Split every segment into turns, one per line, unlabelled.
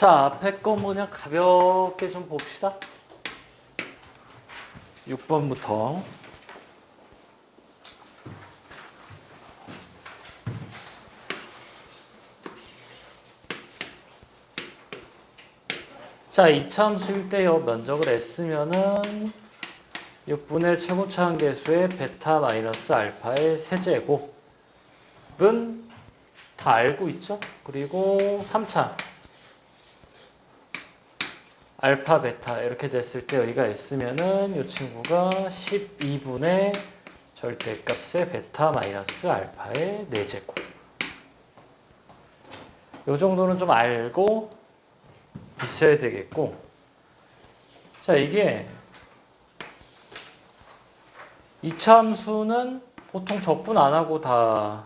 자, 앞에 거 그냥 가볍게 좀 봅시다. 6번부터. 자, 이차함수일 때 요 면적을 S면은 6분의 최고차항계수의 베타 마이너스 알파의 세제곱은 다 알고 있죠? 그리고 3차 알파 베타 이렇게 됐을 때 여기가 S면은 이 친구가 12분의 절대값의 베타 마이너스 알파의 4제곱. 이 정도는 좀 알고 있어야 되겠고, 자, 이게 이차함수는 보통 적분 안 하고 다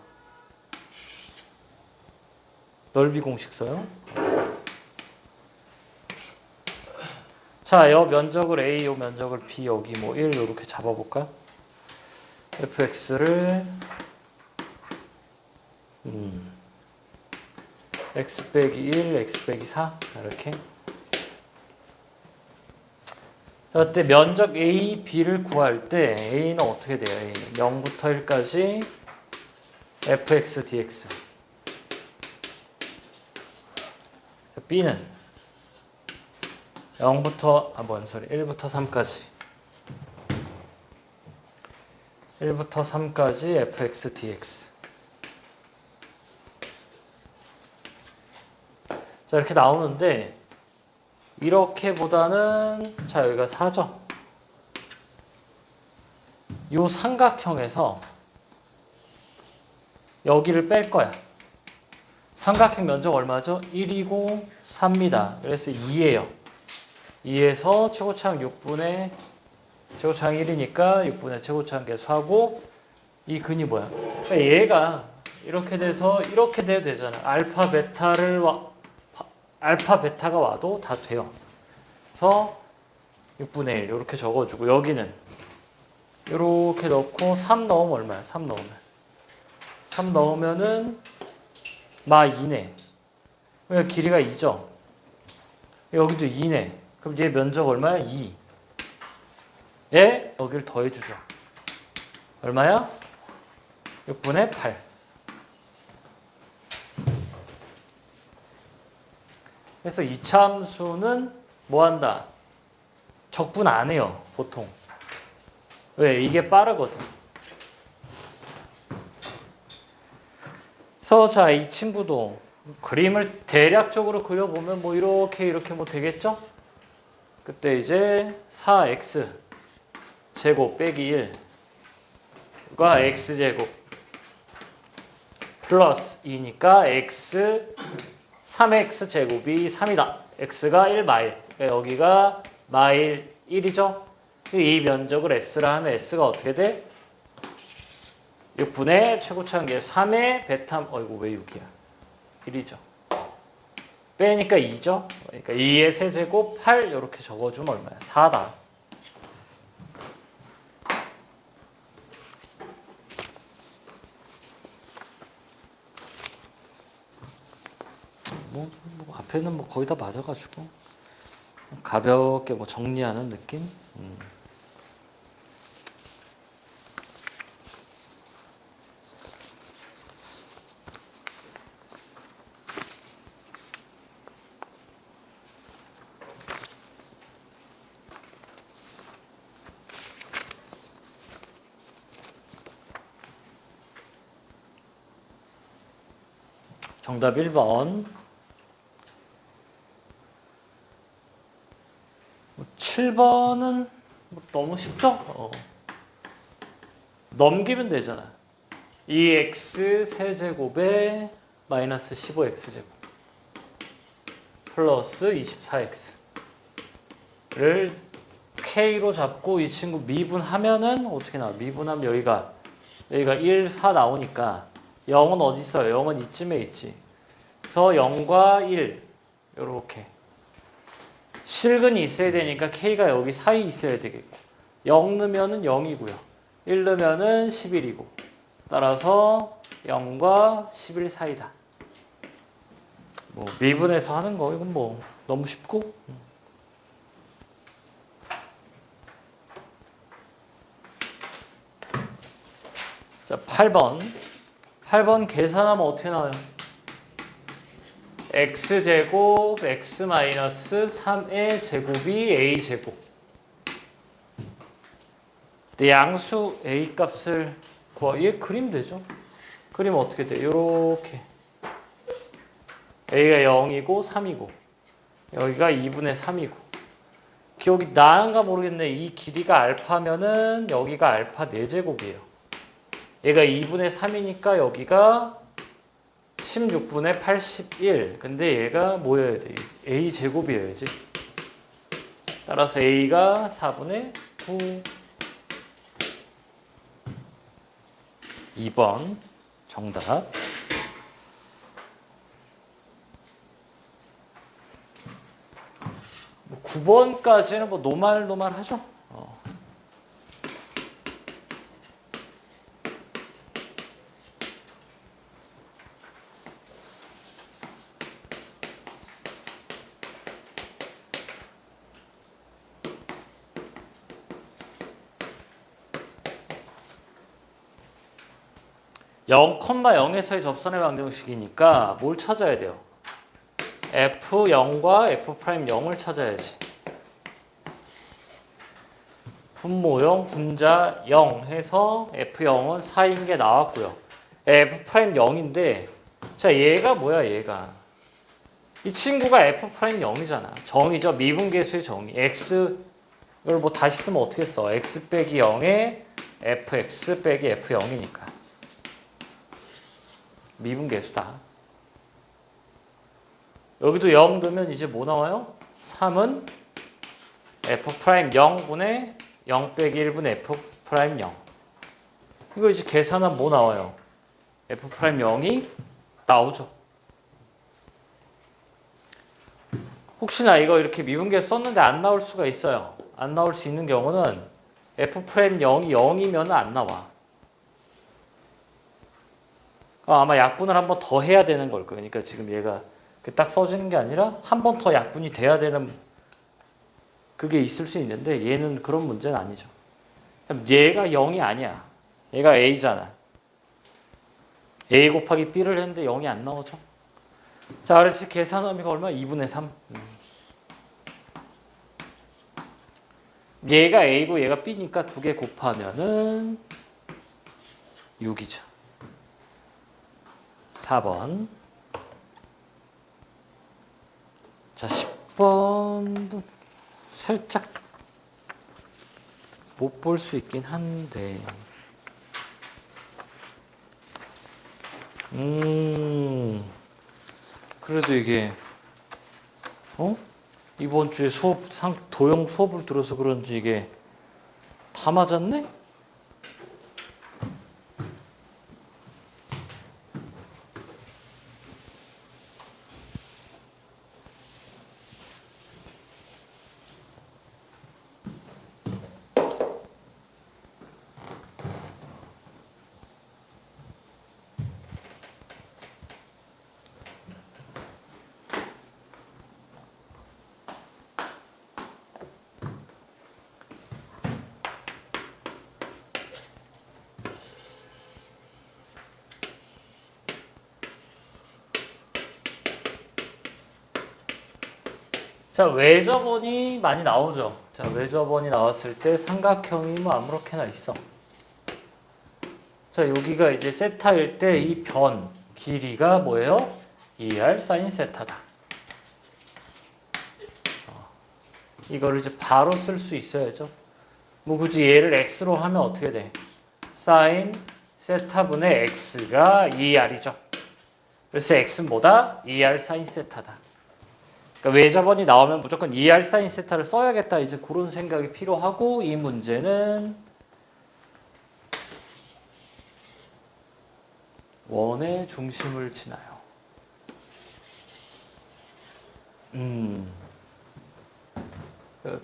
넓이 공식 써요. 자, 요 면적을 A, 요 면적을 B, 여기 뭐 1 이렇게 잡아볼까? fx를 x 빼기 1, x 빼기 4 이렇게. 자, 그때 면적 A, B를 구할 때 A는 어떻게 돼요? A는 0부터 1까지 fx dx. B는 0부터, 뭔 소리, 1부터 3까지. 1부터 3까지 fx dx. 자, 이렇게 나오는데, 이렇게보다는, 자, 여기가 4죠. 요 삼각형에서 여기를 뺄 거야. 삼각형 면적 얼마죠? 1이고 3입니다. 그래서 2예요. 2에서 최고차항 6분의 최고차항 1이니까 6분의 최고차항 계수하고 이 근이 뭐야? 그러니까 얘가 이렇게 돼서 이렇게 돼도 되잖아. 알파 베타가 와도 다 돼요. 그래서 6분의 1 이렇게 적어주고 여기는 이렇게 넣고 3 넣으면 얼마야? 3 넣으면은 마 2네. 그러니까 길이가 2죠. 여기도 2네. 그럼 얘 면적 얼마야? 2. 에 여기를 더해주죠. 얼마야? 6분의 8. 그래서 이차함수는 뭐 한다? 적분 안 해요, 보통. 왜? 이게 빠르거든. 그래서 자, 이 친구도 그림을 대략적으로 그려보면 뭐 이렇게 뭐 되겠죠? 그때 이제 4x 제곱 빼기 1과 x제곱 플러스 2니까 x 3x 제곱이 3이다. x가 1마일. 여기가 마일 1이죠. 이 면적을 s라 하면 s가 어떻게 돼? 6분의 최고차항 계수 3의 베타, 어이구 왜 6이야? 1이죠. 빼니까 2죠. 그러니까 2의 세제곱 8 이렇게 적어주면 얼마야? 4다. 뭐 앞에는 뭐 거의 다 맞아가지고 가볍게 뭐 정리하는 느낌? 정답 1번. 7번은 너무 쉽죠? 넘기면 되잖아. 2x 세제곱에 마이너스 15x제곱 플러스 24x를 k로 잡고 이 친구 미분하면은 어떻게 나와? 미분하면 여기가 1, 4 나오니까 0은 어디 있어요? 0은 이쯤에 있지. 그래서 0과 1 이렇게 실근이 있어야 되니까 k가 여기 사이에 있어야 되겠고 0 넣으면은 0이고요. 1 넣으면은 11이고 따라서 0과 11 사이다. 뭐 미분해서 하는 거 이건 뭐 너무 쉽고. 자, 8번 계산하면 어떻게 나와요? x제곱 x-3의 제곱이 a제곱. 근데 양수 a 값을 구하. 얘 그림 되죠? 그림 어떻게 돼? 요렇게 a가 0이고 3이고 여기가 2분의 3이고 기억이 나는가 모르겠네. 이 길이가 알파면은 여기가 알파 4제곱이에요. 얘가 2분의 3이니까 여기가 16분의 81. 근데 얘가 뭐여야 돼? a제곱이어야지. 따라서 a가 4분의 9. 2번 정답. 9번까지는 뭐 노말노말하죠. (0, 0에서의 접선의 방정식이니까 뭘 찾아야 돼요? f0과 f'0을 찾아야지. 분모형, 분자 0 해서 f0은 4인 게 나왔고요. f'0인데 자 얘가 뭐야 얘가. 이 친구가 f'0이잖아. 정의죠. 미분계수의 정의. x 이걸 뭐 다시 쓰면 어떻게 써? x 빼기 0에 fx 빼기 f0이니까. 미분계수다. 여기도 0 넣으면 이제 뭐 나와요? 3은 f'0분의 0 빼기 1분의 f'0. 이거 이제 계산하면 뭐 나와요? f'0이 나오죠. 혹시나 이거 이렇게 미분계수 썼는데 안 나올 수가 있어요. 안 나올 수 있는 경우는 f'0이 0이면 안 나와. 아마 약분을 한 번 더 해야 되는 걸 거예요. 그러니까 지금 얘가 딱 써지는 게 아니라 한 번 더 약분이 돼야 되는 그게 있을 수 있는데 얘는 그런 문제는 아니죠. 얘가 0이 아니야. 얘가 a잖아. a 곱하기 b를 했는데 0이 안 나오죠. 자, 그래서 계산 범위가 얼마? 2분의 3. 얘가 a고 얘가 b니까 두 개 곱하면은 6이죠. 4번. 자, 10번도 살짝 못 볼 수 있긴 한데. 그래도 이게, 이번 주에 도형 수업을 들어서 그런지 이게 다 맞았네? 자, 외접원이 많이 나오죠. 자, 외접원이 나왔을 때 삼각형이 뭐 아무렇게나 있어. 자, 여기가 이제 세타일 때 이 변 길이가 뭐예요? 2r 사인 세타다. 이거를 이제 바로 쓸 수 있어야죠. 뭐 굳이 얘를 x로 하면 어떻게 돼? 사인 세타분의 x가 2r이죠. 그래서 x는 뭐다? 2r 사인 세타다. 그러니까 외접원이 나오면 무조건 2r 사인 세타를 써야겠다. 이제 그런 생각이 필요하고 이 문제는 원의 중심을 지나요.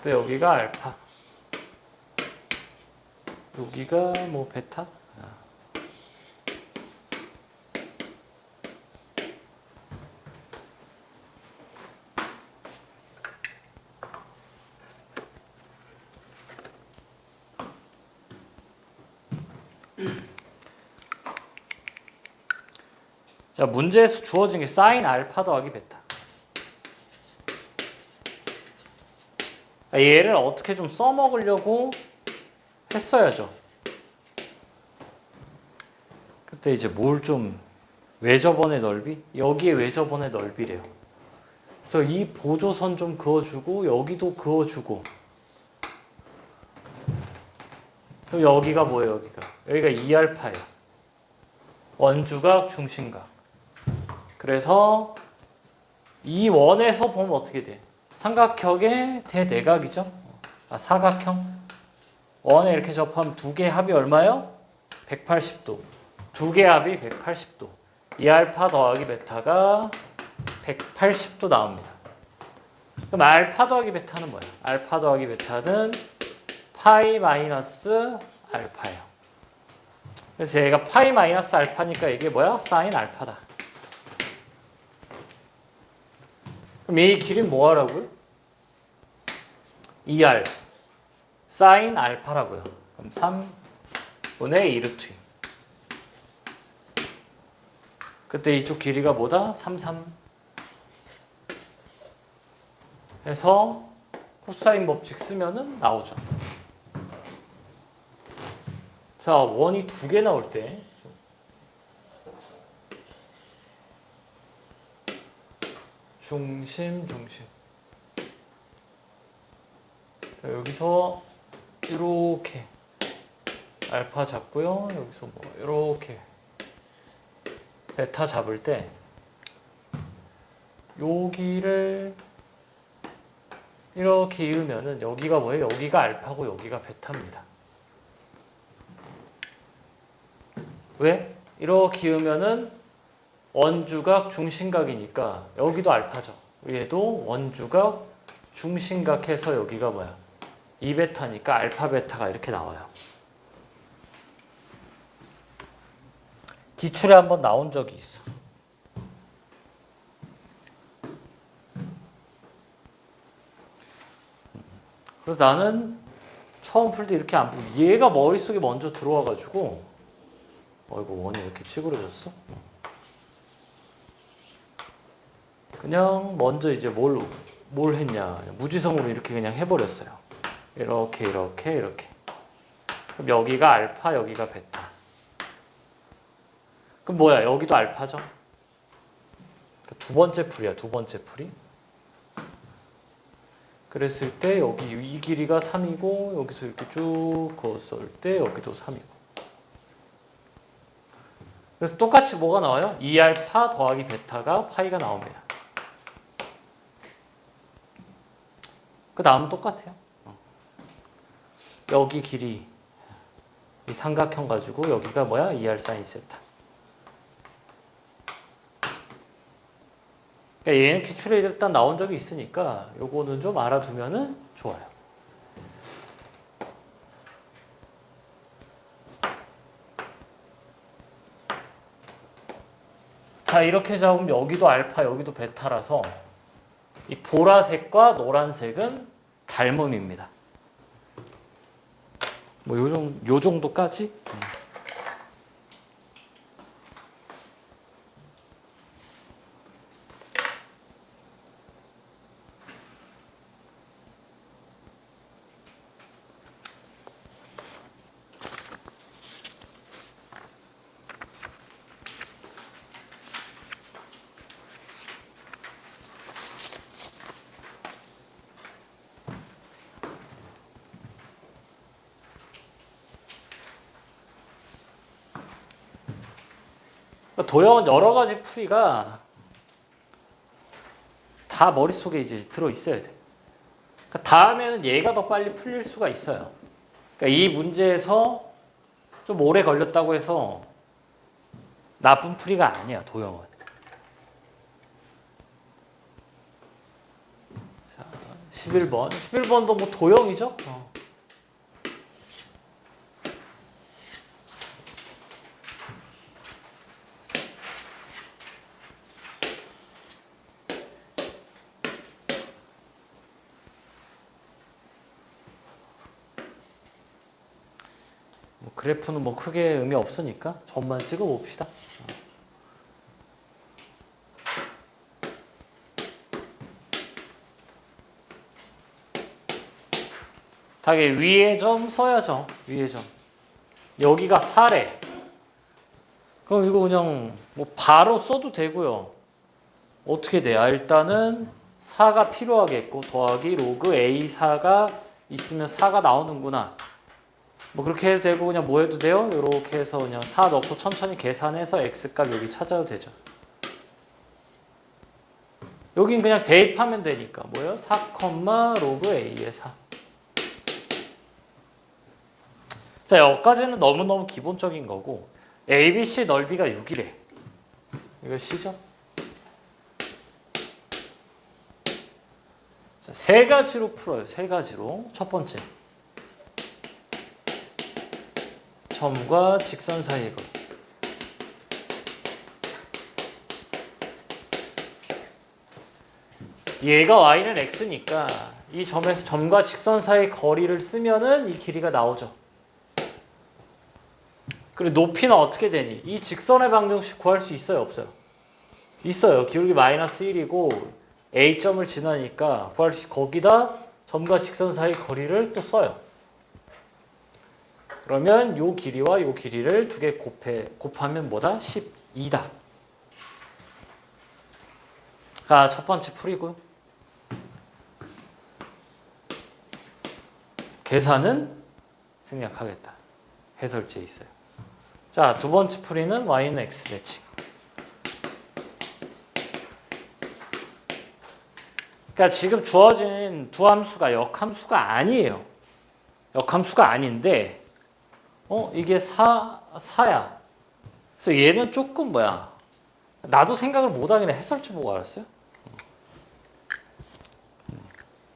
또 여기가 알파. 여기가 뭐 베타? 자, 문제에서 주어진 게 사인 알파 더하기 베타. 얘를 어떻게 좀 써먹으려고 했어야죠. 그때 이제 뭘 좀 외접원의 넓이? 여기에 외접원의 넓이래요. 그래서 이 보조선 좀 그어주고 여기도 그어주고 그럼 여기가 뭐예요? 여기가 2알파예요. 원주각, 중심각. 그래서 이 원에서 보면 어떻게 돼? 삼각형의 대내각이죠. 사각형. 원에 이렇게 접하면 두 개의 합이 얼마요? 180도. 두 개의 합이 180도. 2알파 더하기 베타가 180도 나옵니다. 그럼 알파 더하기 베타는 뭐야? 알파 더하기 베타는 파이 마이너스 알파예요. 그래서 얘가 파이 마이너스 알파니까 이게 뭐야? 사인 알파다. 그럼 이 길이는 뭐 하라고요? 2R 사인 알파라고요. 그럼 3분의 2 루트. 그때 이쪽 길이가 뭐다? 33. 해서 코사인 법칙 쓰면은 나오죠. 자, 원이 두 개 나올 때 중심. 자, 여기서 이렇게 알파 잡고요. 여기서 뭐 이렇게 베타 잡을 때 여기를 이렇게 이으면은 여기가 뭐예요? 여기가 알파고 여기가 베타입니다. 왜? 이렇게 이으면은 원주각, 중심각이니까 여기도 알파죠. 얘도 원주각, 중심각 해서 여기가 뭐야? 2베타니까 알파 베타가 이렇게 나와요. 기출에 한번 나온 적이 있어. 그래서 나는 처음 풀 때 이렇게 안 풀고 얘가 머릿속에 먼저 들어와가지고 어이구 원이 왜 이렇게 찌그러졌어? 그냥 먼저 이제 뭘 했냐 무지성으로 이렇게 그냥 해버렸어요. 이렇게. 그럼 여기가 알파 여기가 베타. 그럼 뭐야? 여기도 알파죠? 두 번째 풀이야. 두 번째 풀이. 그랬을 때 여기 이 길이가 3이고 여기서 이렇게 쭉 그었을 때 여기도 3이고. 그래서 똑같이 뭐가 나와요? 2알파 더하기 베타가 파이가 나옵니다. 그 다음은 똑같아요. 여기 길이 이 삼각형 가지고 여기가 뭐야? 2R 사인 세타. 그러니까 얘는 기출에 일단 나온 적이 있으니까 요거는 좀 알아두면은 좋아요. 자, 이렇게 잡으면 여기도 알파, 여기도 베타라서 이 보라색과 노란색은 닮음입니다. 뭐 요 정도까지? 도형은 여러 가지 풀이가 다 머릿속에 이제 들어있어야 돼. 그러니까 다음에는 얘가 더 빨리 풀릴 수가 있어요. 그러니까 이 문제에서 좀 오래 걸렸다고 해서 나쁜 풀이가 아니야, 도형은. 자, 11번. 11번도 뭐 도형이죠? 그래프는 뭐 크게 의미 없으니까 점만 찍어 봅시다. 당연히 위에 점 써야죠. 위에 점. 여기가 4래. 그럼 이거 그냥 뭐 바로 써도 되고요. 어떻게 돼요? 일단은 4가 필요하겠고 더하기 로그 A4가 있으면 4가 나오는구나. 뭐 그렇게 해도 되고 그냥 뭐 해도 돼요? 이렇게 해서 그냥 4 넣고 천천히 계산해서 X값 여기 찾아도 되죠. 여긴 그냥 대입하면 되니까 뭐예요? 4, 로그 A의 4. 자, 여기까지는 너무너무 기본적인 거고 ABC 넓이가 6이래. 이거 C죠? 자, 세 가지로 풀어요. 세 가지로. 첫 번째. 점과 직선 사이의 거리. 얘가 y는 x니까 이 점에서 점과 직선 사이의 거리를 쓰면은 이 길이가 나오죠. 그리고 높이는 어떻게 되니? 이 직선의 방정식 구할 수 있어요? 없어요? 있어요. 기울기 마이너스 1이고 A점을 지나니까 구할 수 거기다 점과 직선 사이 거리를 또 써요. 그러면 요 길이와 요 길이를 두 개 곱하면 뭐다? 12다. 가 첫 번째 풀이고요. 계산은 생략하겠다. 해설지에 있어요. 자, 두 번째 풀이는 y는 x 대칭. 그러니까 지금 주어진 두 함수가 역함수가 아니에요. 역함수가 아닌데 이게 4야. 그래서 얘는 조금 뭐야. 나도 생각을 못하긴 해. 해설지 보고 알았어요.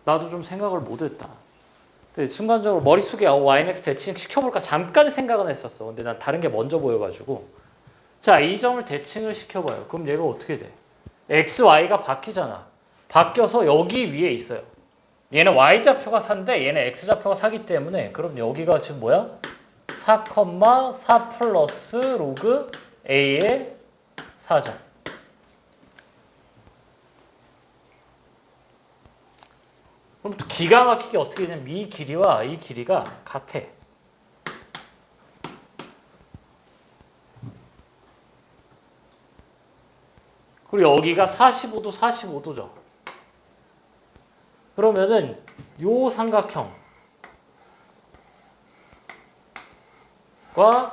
나도 좀 생각을 못했다. 근데 순간적으로 머릿속에 yx 대칭 시켜볼까 잠깐 생각은 했었어. 근데 난 다른 게 먼저 보여가지고. 자, 이 점을 대칭을 시켜봐요. 그럼 얘가 어떻게 돼? x, y가 바뀌잖아. 바뀌어서 여기 위에 있어요. 얘는 y좌표가 4인데 얘는 x좌표가 4기 때문에 그럼 여기가 지금 뭐야? 4, 플러스 로그 a의 4죠. 그럼 또 기가 막히게 어떻게 되냐면 이 길이와 이 길이가 같아. 그리고 여기가 45도, 45도죠. 그러면은 요 삼각형과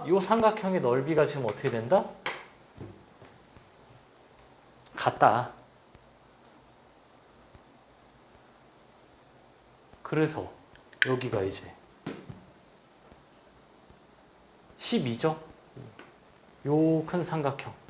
요 삼각형의 넓이가 지금 어떻게 된다? 같다. 그래서 여기가 이제 12죠? 요 큰 삼각형.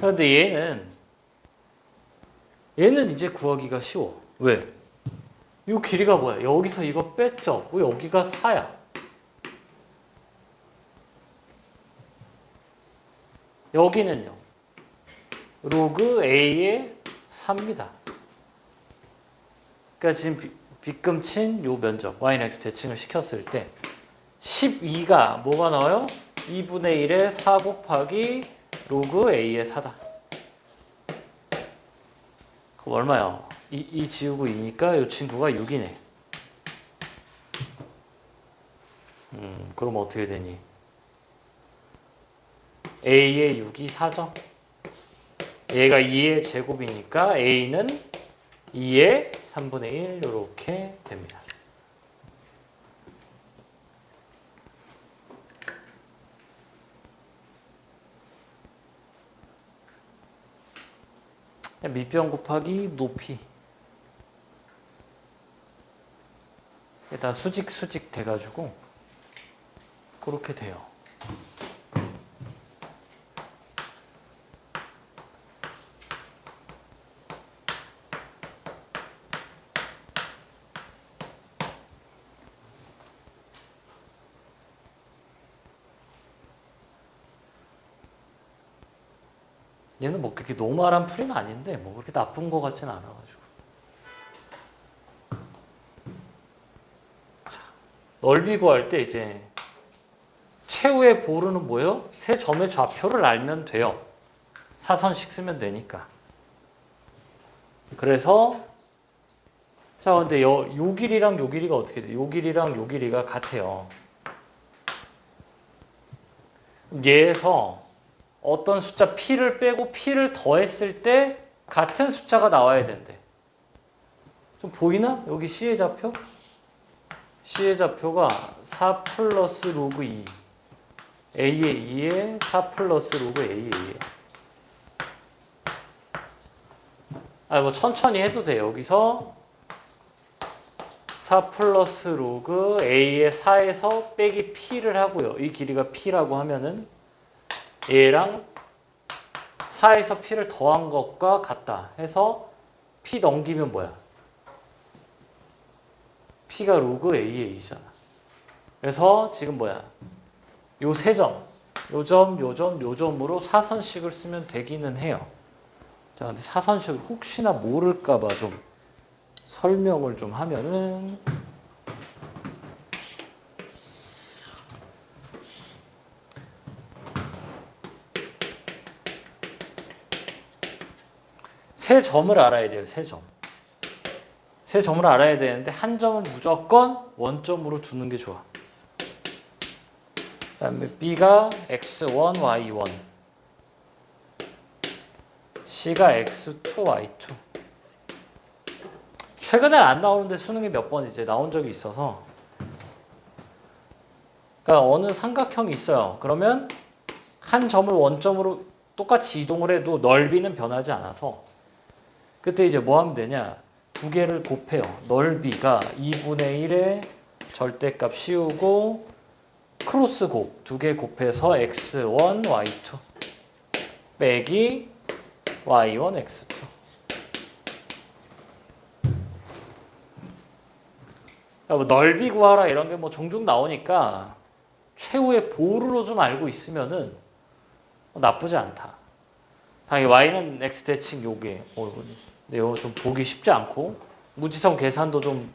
그런데 얘는 이제 구하기가 쉬워. 왜? 이 길이가 뭐야? 여기서 이거 뺐죠? 왜 여기가 4야? 여기는요. 로그 A의 3입니다. 그러니까 지금 빗금친 요 면적 y는 x 대칭을 시켰을 때 12가 뭐가 나와요? 2분의 1의 4 곱하기 로그 A의 4다. 그럼 얼마야? 2 지우고 2니까 이 친구가 6이네. 그럼 어떻게 되니? A의 6이 4죠? 얘가 2의 제곱이니까 A는 2의 3분의 1 이렇게 됩니다. 밑변 곱하기 높이. 다 수직 돼가지고 그렇게 돼요. 얘는 뭐 그렇게 노멀한 풀이는 아닌데 뭐 그렇게 나쁜 거 같진 않아가지고. 자, 넓이 구할 때 이제 최후의 보루는 뭐예요? 세 점의 좌표를 알면 돼요. 사선식 쓰면 되니까. 그래서 자 근데 요 길이랑 요 길이가 어떻게 돼? 요 길이랑 요 길이가 같아요. 얘에서 어떤 숫자 p를 빼고 p를 더했을 때 같은 숫자가 나와야 된대. 좀 보이나? 여기 C의 좌표? C의 좌표가 4 플러스 로그 2. A의 2에 4 플러스 로그 A의 2에. 뭐 천천히 해도 돼. 여기서 4 플러스 로그 A의 4에서 빼기 P를 하고요. 이 길이가 P라고 하면은 얘랑 4에서 P를 더한 것과 같다 해서 P 넘기면 뭐야? P가 로그 A의 2잖아. 그래서 지금 뭐야? 요 세 점, 요 점, 요 점, 요 점으로 사선식을 쓰면 되기는 해요. 자, 근데 사선식을 혹시나 모를까봐 좀 설명을 좀 하면은 세 점을 알아야 돼요. 세 점. 세 점을 알아야 되는데 한 점은 무조건 원점으로 두는 게 좋아. 그 다음에 B가 x1, y1 C가 x2, y2 최근에 안 나오는데 수능에 몇 번 이제 나온 적이 있어서 그러니까 어느 삼각형이 있어요. 그러면 한 점을 원점으로 똑같이 이동을 해도 넓이는 변하지 않아서 그때 이제 뭐 하면 되냐? 두 개를 곱해요. 넓이가 2분의 1의 절대값 씌우고 크로스 곱 두 개 곱해서 x1, y2 빼기 y1, x2 뭐 넓이 구하라 이런 게 뭐 종종 나오니까 최후의 보루로 좀 알고 있으면은 나쁘지 않다. 당연히 y는 x 대칭 요게 근데 이거 좀 보기 쉽지 않고 무지성 계산도 좀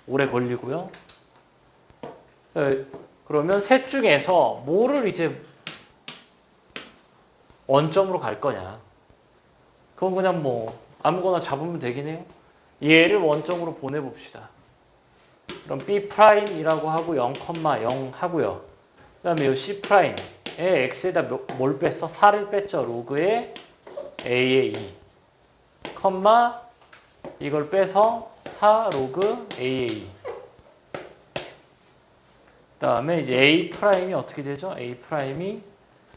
오래 걸리고요. 그러면 셋 중에서 뭐를 이제 원점으로 갈 거냐? 그건 그냥 뭐 아무거나 잡으면 되긴 해요. 얘를 원점으로 보내봅시다. 그럼 B'이라고 하고 0,0 하고요. 그 다음에 이 C'에 X에다 뭘 뺐어? 4를 뺐죠. 로그에 A의 2. 컴마 이걸 빼서 4 로그 A의 2. 그 다음에 이제 A'이 어떻게 되죠? A'이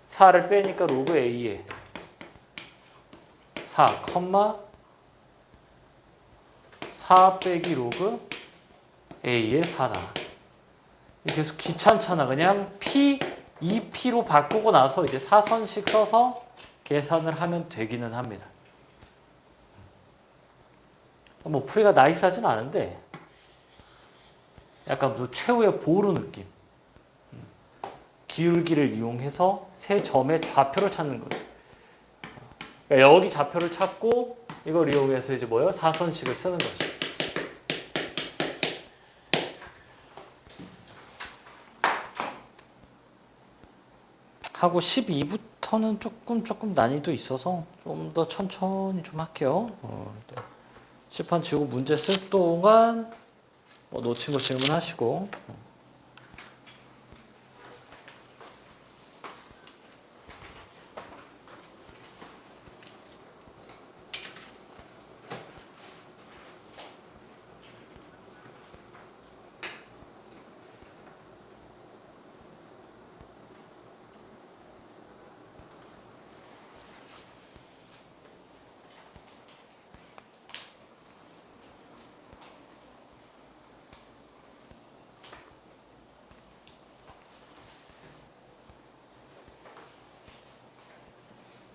4를 빼니까 로그 A의 4, 컴마 4 빼기 로그 A의 4다. 계속 귀찮잖아. 그냥 P, 2P로 바꾸고 나서 이제 사선식 써서 계산을 하면 되기는 합니다. 뭐 풀이가 나이스하진 않은데 약간 뭐 최후의 보루 느낌. 기울기를 이용해서 세 점의 좌표를 찾는 거죠. 그러니까 여기 좌표를 찾고 이걸 이용해서 이제 뭐예요? 사선식을 쓰는 거죠. 하고 12부터는 조금 난이도 있어서 좀 더 천천히 좀 할게요. 칠판 지우고 문제 쓸 동안 뭐 놓친 거 질문하시고.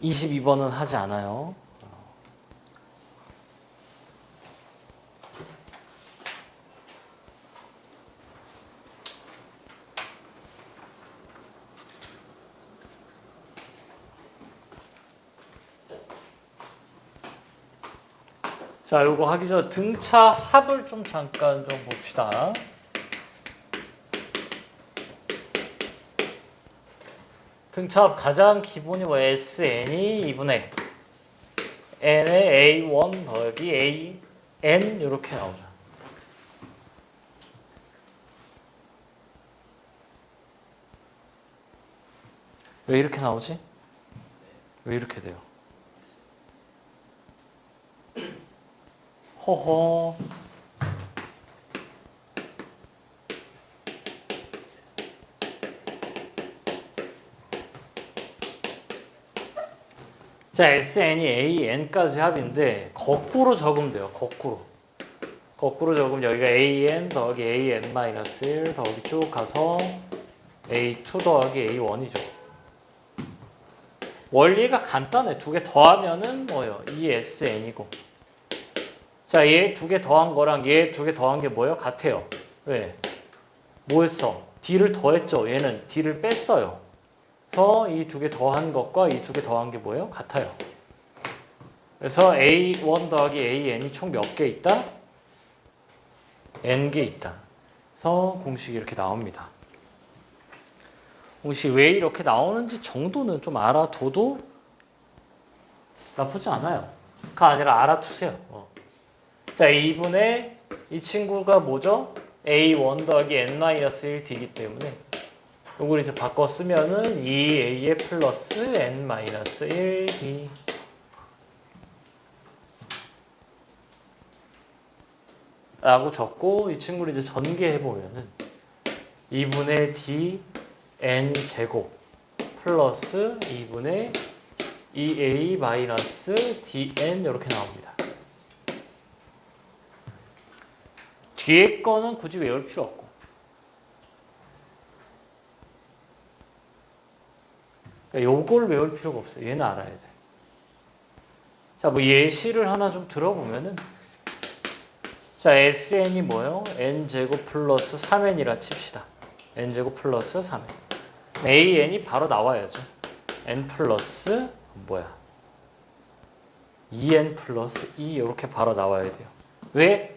22번은 하지 않아요. 자, 요거 하기 전에 등차 합을 좀 잠깐 좀 봅시다. 등차 합 가장 기본이 뭐 SN이 2분의 N의 A1 더하기 AN 이렇게 나오죠. 왜 이렇게 나오지? 왜 이렇게 돼요? 허허. 자, SN이 AN까지 합인데 거꾸로 적으면 돼요. 거꾸로. 거꾸로 적으면 여기가 AN 더하기 AN-1 더하기 쭉 가서 A2 더하기 A1이죠. 원리가 간단해. 두 개 더하면은 뭐예요? 2SN이고. 자, 얘 두 개 더한 거랑 얘 두 개 더한 게 뭐예요? 같아요. 왜? 뭐 했어? D를 더했죠. 얘는 D를 뺐어요. 그래서 이 두 개 더한 것과 이 두 개 더한 게 뭐예요? 같아요. 그래서 A1 더하기 AN이 총 몇 개 있다? N개 있다. 그래서 공식이 이렇게 나옵니다. 공식이 왜 이렇게 나오는지 정도는 좀 알아둬도 나쁘지 않아요. 그 아니라 알아두세요. 자, 2분의 이 친구가 뭐죠? A1 더하기 N-1D이기 때문에 이걸 이제 바꿔 쓰면은 2A의 플러스 N-1D 라고 적고 이 친구를 이제 전개해보면은 2분의 D N제곱 플러스 2분의 2A 마이너스 DN 이렇게 나옵니다. 뒤에 거는 굳이 외울 필요 없고 그러니까 요걸 외울 필요가 없어요. 얘는 알아야 돼. 자, 뭐 예시를 하나 좀 들어보면은 자, SN이 뭐예요? N제곱 플러스 3N이라 칩시다. N제곱 플러스 3N. AN이 바로 나와야죠. N 플러스 뭐야? 2N 플러스 2 이렇게 바로 나와야 돼요. 왜?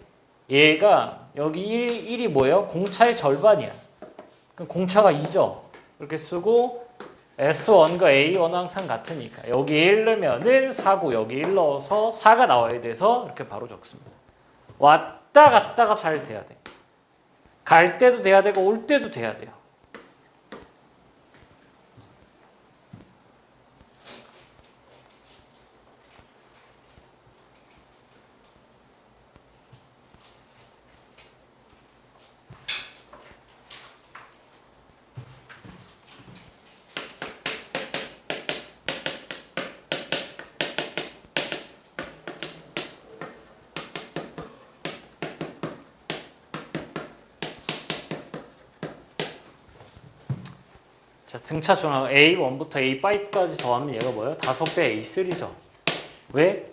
얘가 여기 1이 뭐예요? 공차의 절반이야. 그럼 공차가 2죠. 이렇게 쓰고 S1과 A1 항상 같으니까 여기 1 넣으면은 4고 여기 1 넣어서 4가 나와야 돼서 이렇게 바로 적습니다. 왔다 갔다가 잘 돼야 돼. 갈 때도 돼야 되고 올 때도 돼야 돼요. 자, 등차 중앙 A1부터 A5까지 더하면 얘가 뭐예요? 5배 A3죠. 왜?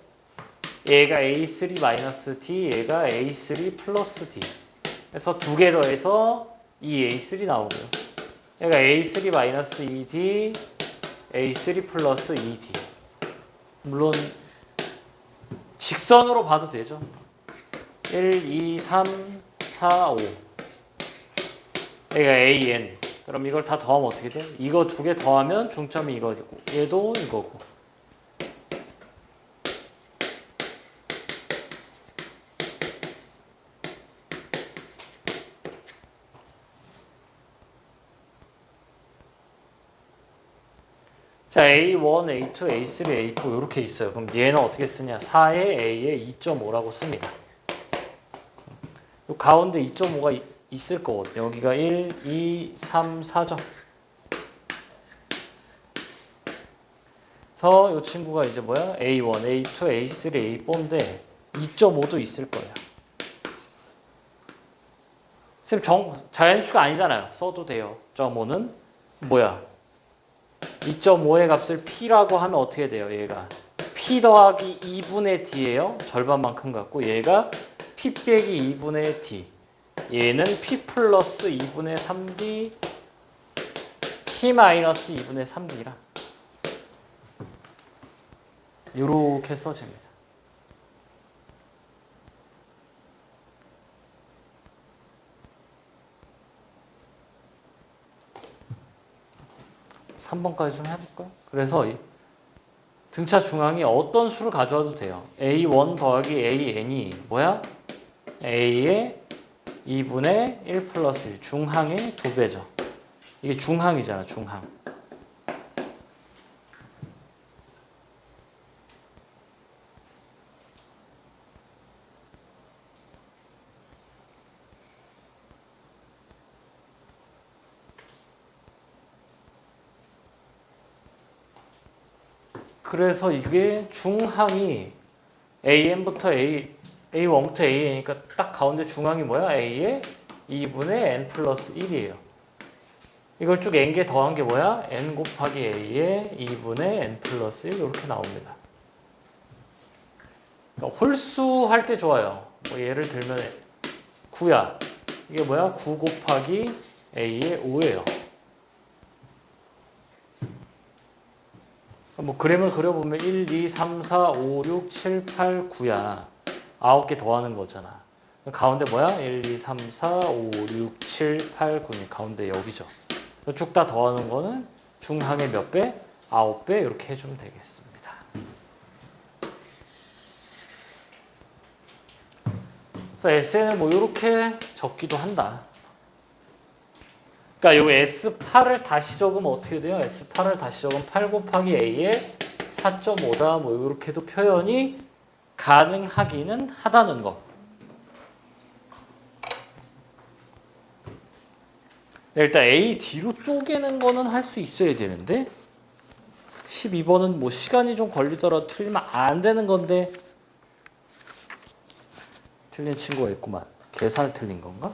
얘가 A3-D, 얘가 A3 플러스 D. 그래서 두 개 더해서 2A3 나오고요. 얘가 A3-ED, A3 플러스 ED. 물론 직선으로 봐도 되죠. 1, 2, 3, 4, 5. 얘가 AN. 그럼 이걸 다 더하면 어떻게 돼? 이거 두 개 더하면 중점이 이거고 얘도 이거고. 자, A1, A2, A3, A4 이렇게 있어요. 그럼 얘는 어떻게 쓰냐? 4에 A에 2.5라고 씁니다. 요 가운데 2.5가 있을 거거든요. 여기가 1, 2, 3, 4죠. 그래서 이 친구가 이제 뭐야? A1, A2, A3, A4인데 2.5도 있을 거예요. 선생님 자연수가 아니잖아요. 써도 돼요. 0.5는 뭐야? 2.5의 값을 P라고 하면 어떻게 돼요? 얘가 P 더하기 2분의 D예요. 절반만큼 갖고 얘가 P 빼기 2분의 D. 얘는 P 플러스 2분의 3D P 마이너스 2분의 3D라. 이렇게 써집니다. (3번까지) 좀 해볼까요? 그래서 등차 중앙이 어떤 수를 가져와도 돼요. A1 더하기 AN이 뭐야? A의 2분의 1 플러스 1. 중항의 2배죠. 이게 중항이잖아, 중항. 그래서 이게 중항이 AN부터 A1부터 AN이니까 딱 가운데 중항이 뭐야? A의 2분의 N 플러스 1이에요. 이걸 쭉 N개 더한 게 뭐야? N 곱하기 A의 2분의 N 플러스 1 이렇게 나옵니다. 그러니까 홀수 할 때 좋아요. 뭐 예를 들면 9야. 이게 뭐야? 9 곱하기 A의 5예요. 뭐 그림을 그려보면 1, 2, 3, 4, 5, 6, 7, 8, 9야. 9개 더하는 거잖아. 가운데 뭐야? 1, 2, 3, 4, 5, 6, 7, 8, 9니 가운데 여기죠. 쭉 다 더하는 거는 중항의 몇 배? 9배 이렇게 해주면 되겠습니다. 그래서 SN을 뭐 이렇게 적기도 한다. 그러니까 요 S8을 다시 적으면 어떻게 돼요? S8을 다시 적으면 8 곱하기 A의 4.5다. 뭐 이렇게도 표현이 가능하기는 하다는 거. 일단 A 뒤로 쪼개는 거는 할 수 있어야 되는데 12번은 뭐 시간이 좀 걸리더라도 틀리면 안 되는 건데 틀린 친구가 있구만. 계산을 틀린 건가?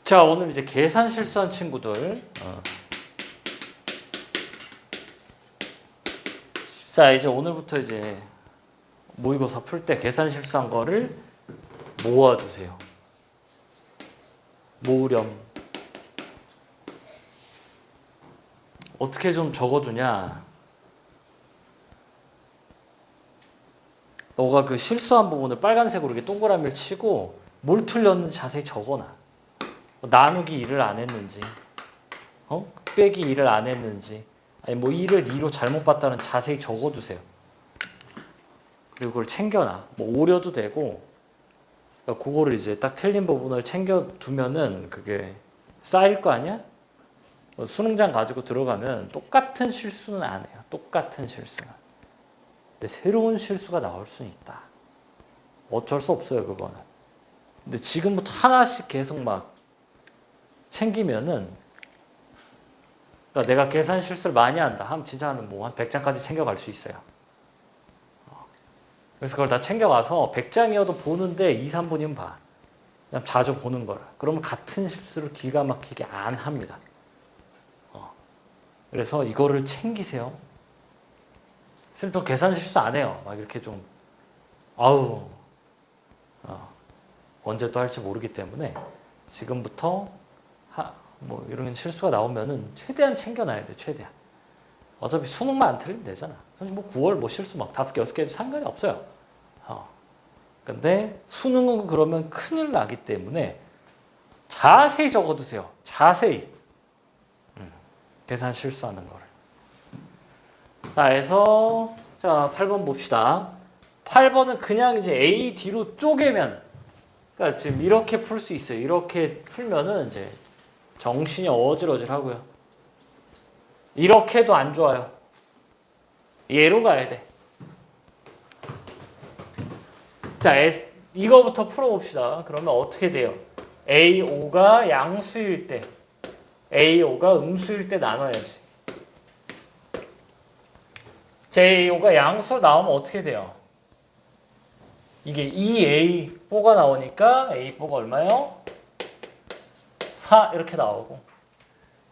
자, 오늘 이제 계산 실수한 친구들. 자, 이제 오늘부터 이제 모의고사 풀 때 계산 실수한 거를 모아두세요. 모으렴. 어떻게 좀 적어두냐. 너가 그 실수한 부분을 빨간색으로 이렇게 동그라미를 치고 뭘 틀렸는지 자세히 적어놔. 나누기 1을 안 했는지, 빼기 1을 안 했는지, 아니 뭐 1을 2로 잘못 봤다는 자세히 적어두세요. 그리고 그걸 챙겨놔. 뭐 오려도 되고, 그러니까 그거를 이제 딱 틀린 부분을 챙겨두면은 그게 쌓일 거 아니야? 수능장 가지고 들어가면 똑같은 실수는 안 해요. 똑같은 실수는. 근데 새로운 실수가 나올 수는 있다. 어쩔 수 없어요, 그거는. 근데 지금부터 하나씩 계속 막 챙기면은, 그러니까 내가 계산 실수를 많이 한다 하면 진짜 한 100장까지 챙겨갈 수 있어요. 그래서 그걸 다 챙겨가서 100장이어도 보는데 2, 3분이면 봐. 그냥 자주 보는 거라. 그러면 같은 실수를 기가 막히게 안 합니다. 그래서 이거를 챙기세요. 선생님 또 계산 실수 안 해요. 막 이렇게 좀 언제 또 할지 모르기 때문에 지금부터 뭐 이런 실수가 나오면은 최대한 챙겨놔야 돼. 최대한. 어차피 수능만 안 틀리면 되잖아. 사실 뭐 9월 뭐 실수 막 5개, 6개 해도 상관이 없어요. 근데 수능은 그러면 큰일 나기 때문에 자세히 적어두세요. 자세히. 계산 실수하는 거를. 자, 해서 자 8번 봅시다. 8번은 그냥 이제 A, D로 쪼개면, 그러니까 지금 이렇게 풀 수 있어요. 이렇게 풀면은 이제 정신이 어질어질하고요. 이렇게 해도 안 좋아요. 얘로 가야 돼. 자, 이거부터 풀어봅시다. 그러면 어떻게 돼요? A5가 양수일 때, A5가 음수일 때 나눠야지. 제5가 양수로 나오면 어떻게 돼요? 이게 2A4가 나오니까 A4가 얼마요? 4 이렇게 나오고,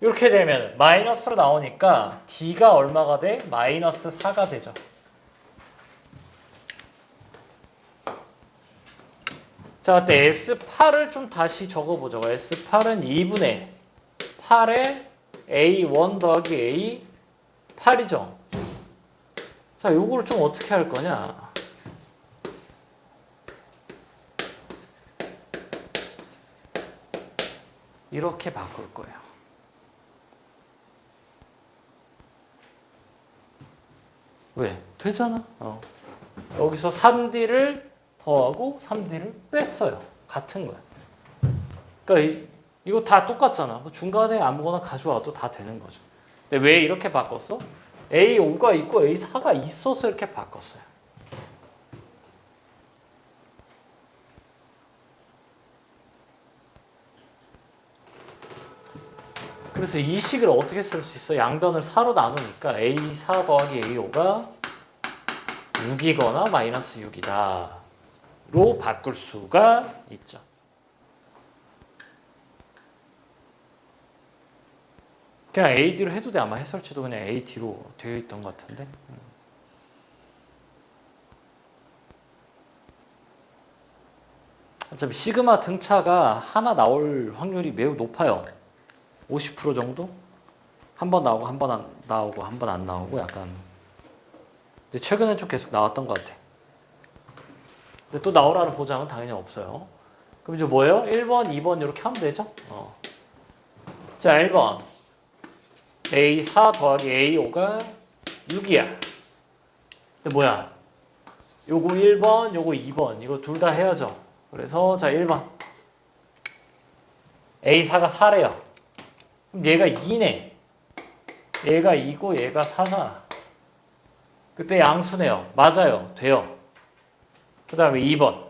이렇게 되면 마이너스로 나오니까 D가 얼마가 돼? 마이너스 4가 되죠. 자, 그때 S8을 좀 다시 적어보죠. S8은 2분의 8에 A1 더하기 A8이죠. 자, 요거를 좀 어떻게 할 거냐. 이렇게 바꿀 거예요. 왜? 되잖아. 여기서 3D를 더하고 3D를 뺐어요. 같은 거야. 그러니까 이거 다 똑같잖아. 중간에 아무거나 가져와도 다 되는 거죠. 근데 왜 이렇게 바꿨어? A5가 있고 A4가 있어서 이렇게 바꿨어요. 그래서 이 식을 어떻게 쓸 수 있어? 양변을 4로 나누니까 A4 더하기 A5가 6이거나 마이너스 6이다. 로 바꿀 수가 있죠. 그냥 AD로 해도 돼. 아마 해설지도 그냥 AD로 되어 있던 것 같은데. 어차피 시그마 등차가 하나 나올 확률이 매우 높아요. 50% 정도? 한 번 나오고 한 번 안 나오고 한 번 안 나오고 약간. 근데 최근엔 좀 계속 나왔던 것 같아. 근데 또 나오라는 보장은 당연히 없어요. 그럼 이제 뭐예요? 1번, 2번 이렇게 하면 되죠? 자, 1번. A4 더하기 A5가 6이야. 근데 뭐야? 요거 1번, 요거 2번. 이거 둘 다 해야죠. 그래서 자, 1번. A4가 4래요. 그럼 얘가 2네. 얘가 2고 얘가 4잖아. 그때 양수네요. 맞아요. 돼요. 그 다음에 2번.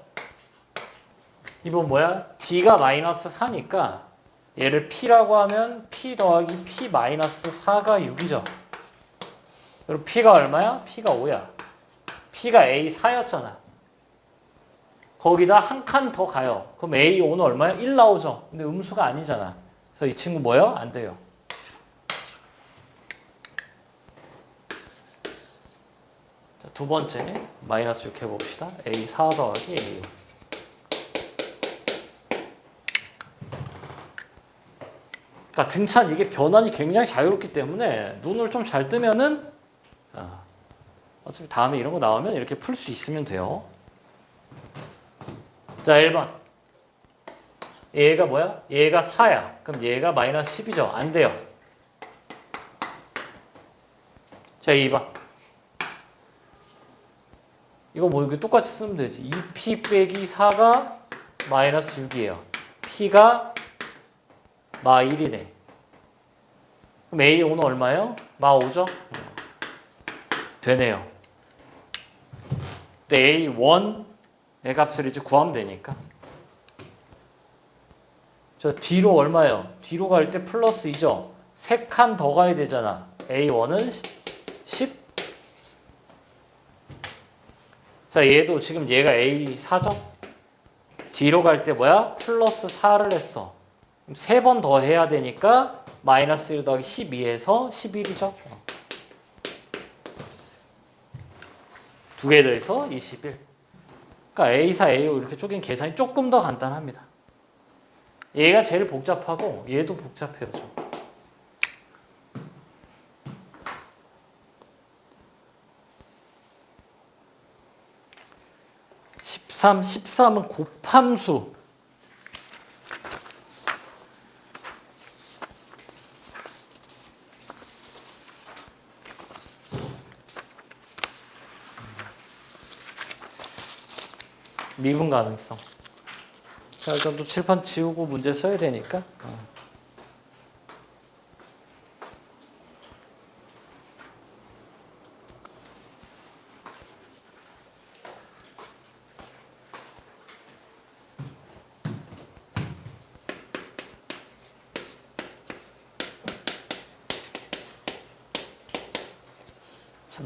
2번 뭐야? D가 마이너스 4니까 얘를 P라고 하면 P 더하기 P 마이너스 4가 6이죠. 그리고 P가 얼마야? P가 5야. P가 A4였잖아. 거기다 한 칸 더 가요. 그럼 A5는 얼마야? 1 나오죠. 근데 음수가 아니잖아. 그래서 이 친구 뭐예요? 안 돼요. 자, 두 번째 마이너스 6 해봅시다. A4 더하기 A5. 그러니까 등차는 이게 변환이 굉장히 자유롭기 때문에 눈을 좀 잘 뜨면은 어차피 다음에 이런 거 나오면 이렇게 풀 수 있으면 돼요. 자, 1번. 얘가 뭐야? 얘가 4야. 그럼 얘가 마이너스 10이죠. 안 돼요. 자, 2번. 이거 뭐 이렇게 똑같이 쓰면 되지. 2p 빼기 4가 마이너스 6이에요. p가 마 1이네. 그럼 A5는 얼마예요? 마 5죠? 되네요. 근데 A1의 값을 이제 구하면 되니까. 저 뒤로 얼마예요? 뒤로 갈 때 플러스 2죠? 3칸 더 가야 되잖아. A1은 10. 자, 얘도 지금 얘가 A4죠? 뒤로 갈 때 뭐야? 플러스 4를 했어. 3번 더 해야 되니까 마이너스 1 더하기 12에서 11이죠. 두 개 더해서 21. 그러니까 A4, A5 이렇게 쪼갠 계산이 조금 더 간단합니다. 얘가 제일 복잡하고 얘도 복잡해요. 좀. 13은 곱함수. 미분 가능성. 자, 일단 또 칠판 지우고 문제 써야 되니까.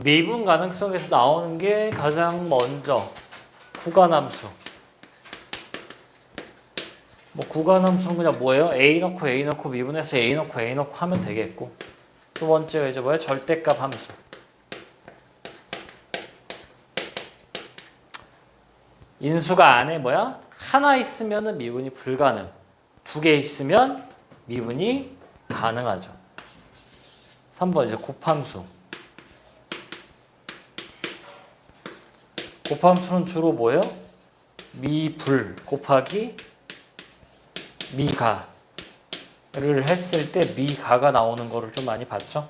미분 가능성에서 나오는 게 가장 먼저 구간함수. 뭐 구간함수는 그냥 뭐예요? A 넣고 A 넣고 미분해서 A 넣고 A 넣고 하면 되겠고. 두 번째가 이제 뭐예요? 절대값 함수. 인수가 안에 뭐야? 하나 있으면은 미분이 불가능. 두 개 있으면 미분이 가능하죠. 3번 이제 곱함수. 곱함수는 주로 뭐예요? 미불 곱하기 미가를 했을 때 미가가 나오는 거를 좀 많이 봤죠?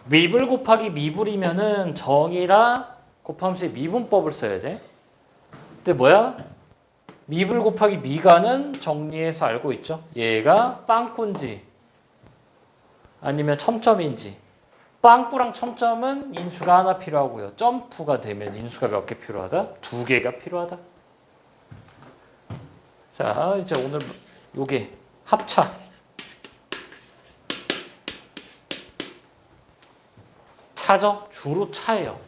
미불 곱하기 미불이면은 정의라 곱함수의 미분법을 써야 돼. 근데 뭐야? 미불 곱하기 미가는 정리해서 알고 있죠? 얘가 빵꾸인지 아니면 첨점인지. 빵꾸랑 첨점은 인수가 하나 필요하고요. 점프가 되면 인수가 몇 개 필요하다? 두 개가 필요하다. 자, 이제 오늘 요게 합차. 차죠? 주로 차예요.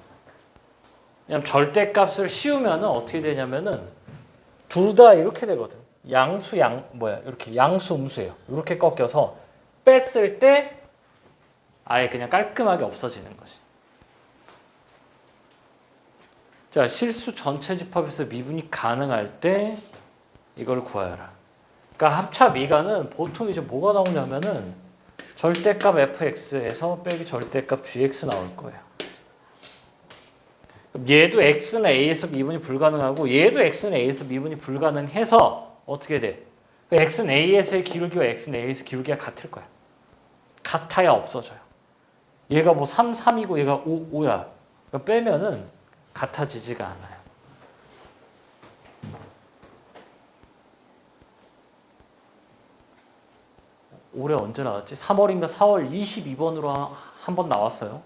왜냐면 절대값을 씌우면 어떻게 되냐면은 둘 다 이렇게 되거든. 이렇게 양수 음수예요. 이렇게 꺾여서 뺐을 때 아예 그냥 깔끔하게 없어지는 거지. 자, 실수 전체 집합에서 미분이 가능할 때 이걸 구하여라. 그러니까 합차 미가는 보통 이제 뭐가 나오냐면은 절대값 fx에서 빼기 절대값 gx 나올 거예요. 얘도 x는 a에서 미분이 불가능하고 얘도 x는 a에서 미분이 불가능해서 어떻게 돼? x는 a에서의 기울기와 x는 a에서 기울기가 같을 거야. 같아야 없어져요. 얘가 뭐 3, 3이고 얘가 5, 5야. 빼면은 같아지지가 않아요. 올해 언제 나왔지? 3월인가 4월 22번으로 한 번 나왔어요.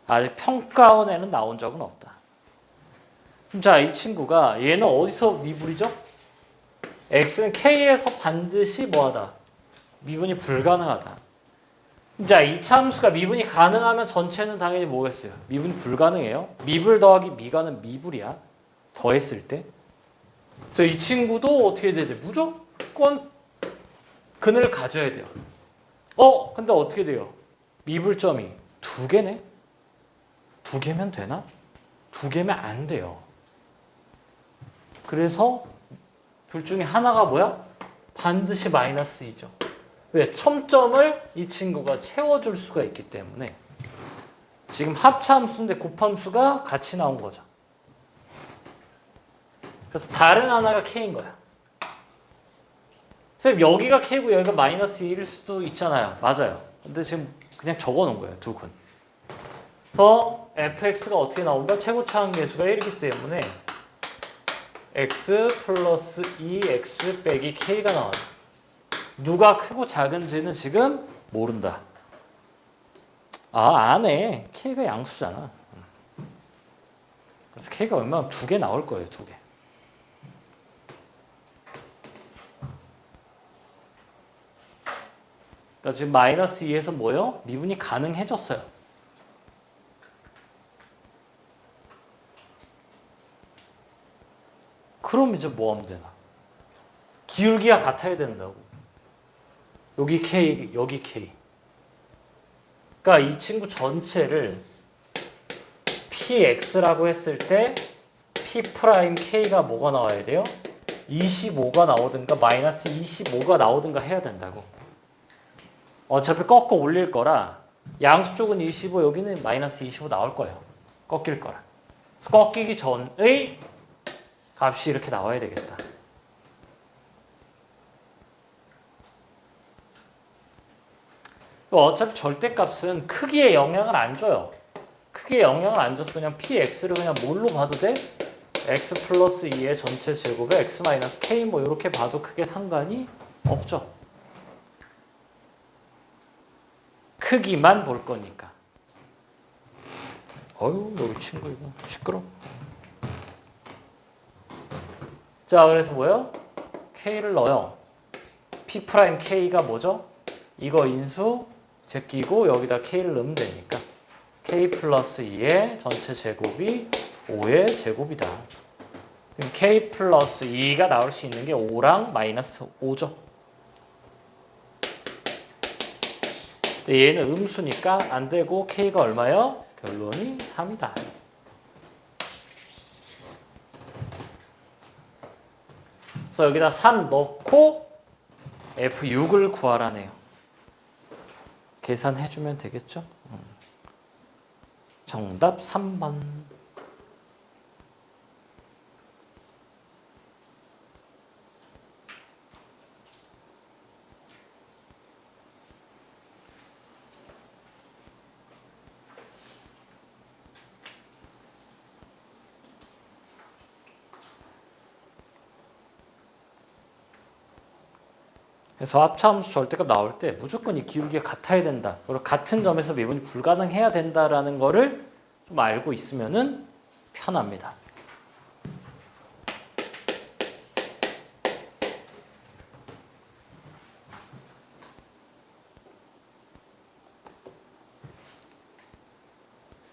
아직 평가원에는 나온 적은 없다. 자, 이 친구가 얘는 어디서 미분이죠? x는 k에서 반드시 뭐하다? 미분이 불가능하다. 자, 이 참수가 미분이 가능하면 전체는 당연히 뭐겠어요? 미분이 불가능해요. 미불 더하기 미가는 미불이야. 더했을 때. 그래서 이 친구도 어떻게 돼야 돼? 무조건 근을 가져야 돼요. 근데 어떻게 돼요? 미불점이 두 개네? 두 개면 되나? 두 개면 안 돼요. 그래서 둘 중에 하나가 뭐야? 반드시 마이너스 2죠. 왜? 첨점을 이 친구가 채워줄 수가 있기 때문에 지금 합차함수인데 곱함수가 같이 나온 거죠. 그래서 다른 하나가 k인 거야. 선생님 여기가 k고 여기가 마이너스 1일 수도 있잖아요. 맞아요. 근데 지금 그냥 적어놓은 거예요. 두 근. 그래서 fx가 어떻게 나온다? 최고차항 계수가 1이기 때문에 x 플러스 2x 빼기 k가 나와요. 누가 크고 작은지는 지금 모른다. 아네. k가 양수잖아. 그래서 k가 얼마나 두 개 나올 거예요. 두 개. 그러니까 지금 마이너스 2에서 뭐요? 미분이 가능해졌어요. 그럼 이제 뭐 하면 되나? 기울기가 같아야 된다고. 여기 K, 여기 K. 그러니까 이 친구 전체를 PX라고 했을 때 P'K가 뭐가 나와야 돼요? 25가 나오든가 마이너스 25가 나오든가 해야 된다고. 어차피 꺾어 올릴 거라 양수 쪽은 25, 여기는 마이너스 25 나올 거예요. 꺾일 거라. 그래서 꺾이기 전의 값이 이렇게 나와야 되겠다. 어차피 절대값은 크기에 영향을 안 줘요. 크기에 영향을 안 줘서 그냥 px를 그냥 뭘로 봐도 돼? x 플러스 2의 전체 제곱에 x 마이너스 k 뭐 이렇게 봐도 크게 상관이 없죠. 크기만 볼 거니까. 어휴, 여기 친구 이거 시끄러. 자, 그래서 뭐예요? k를 넣어요. P'K가 뭐죠? 이거 인수 제끼고 여기다 k를 넣으면 되니까 k 플러스 2의 전체 제곱이 5의 제곱이다. 그럼 k 플러스 2가 나올 수 있는 게 5랑 마이너스 5죠. 근데 얘는 음수니까 안 되고 k가 얼마요? 결론이 3이다. 그래서 여기다 3 넣고 F6을 구하라네요. 계산해주면 되겠죠? 정답 3번. 그래서 합차함수 절대값 나올 때 무조건 이 기울기가 같아야 된다. 그리고 같은 점에서 미분이 불가능해야 된다라는 거를 좀 알고 있으면은 편합니다.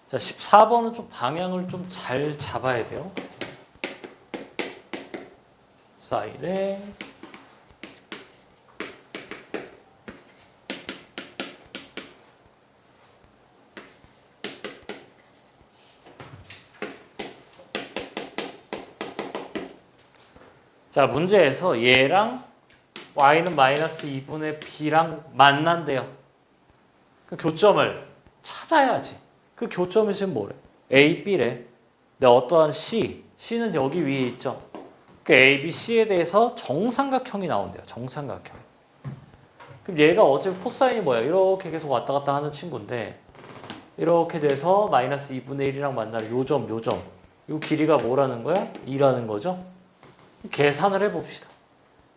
자, 14번은 좀 방향을 좀 잘 잡아야 돼요. 사이드 자, 문제에서 얘랑 y는 마이너스 2분의 b랑 만난대요. 그 교점을 찾아야지. 그 교점이 지금 뭐래? A, B래. 근데 어떠한 C는 여기 위에 있죠. 그 A, B, C에 대해서 정삼각형이 나온대요. 정삼각형. 그럼 얘가 어차피 코사인이 뭐야? 이렇게 계속 왔다 갔다 하는 친구인데 이렇게 돼서 마이너스 2분의 1이랑 만나는 요점. 요 길이가 뭐라는 거야? 2라는 거죠. 계산을 해봅시다.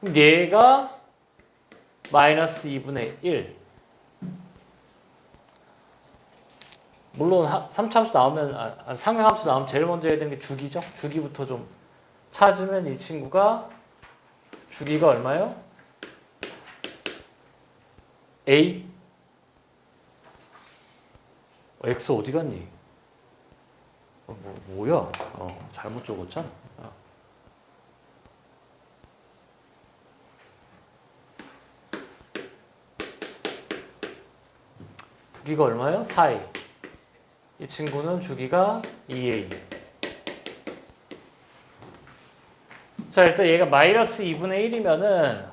그럼 얘가 마이너스 2분의 1. 물론 3차함수 나오면, 상형함수 나오면 제일 먼저 해야 되는 게 주기죠. 주기부터 좀 찾으면 이 친구가 주기가 얼마요? A. X 어디 갔니? 뭐야? 잘못 적었잖아. 주기가 얼마예요? 4A. 이 친구는 주기가 2A. 자, 일단 얘가 마이너스 2분의 1이면은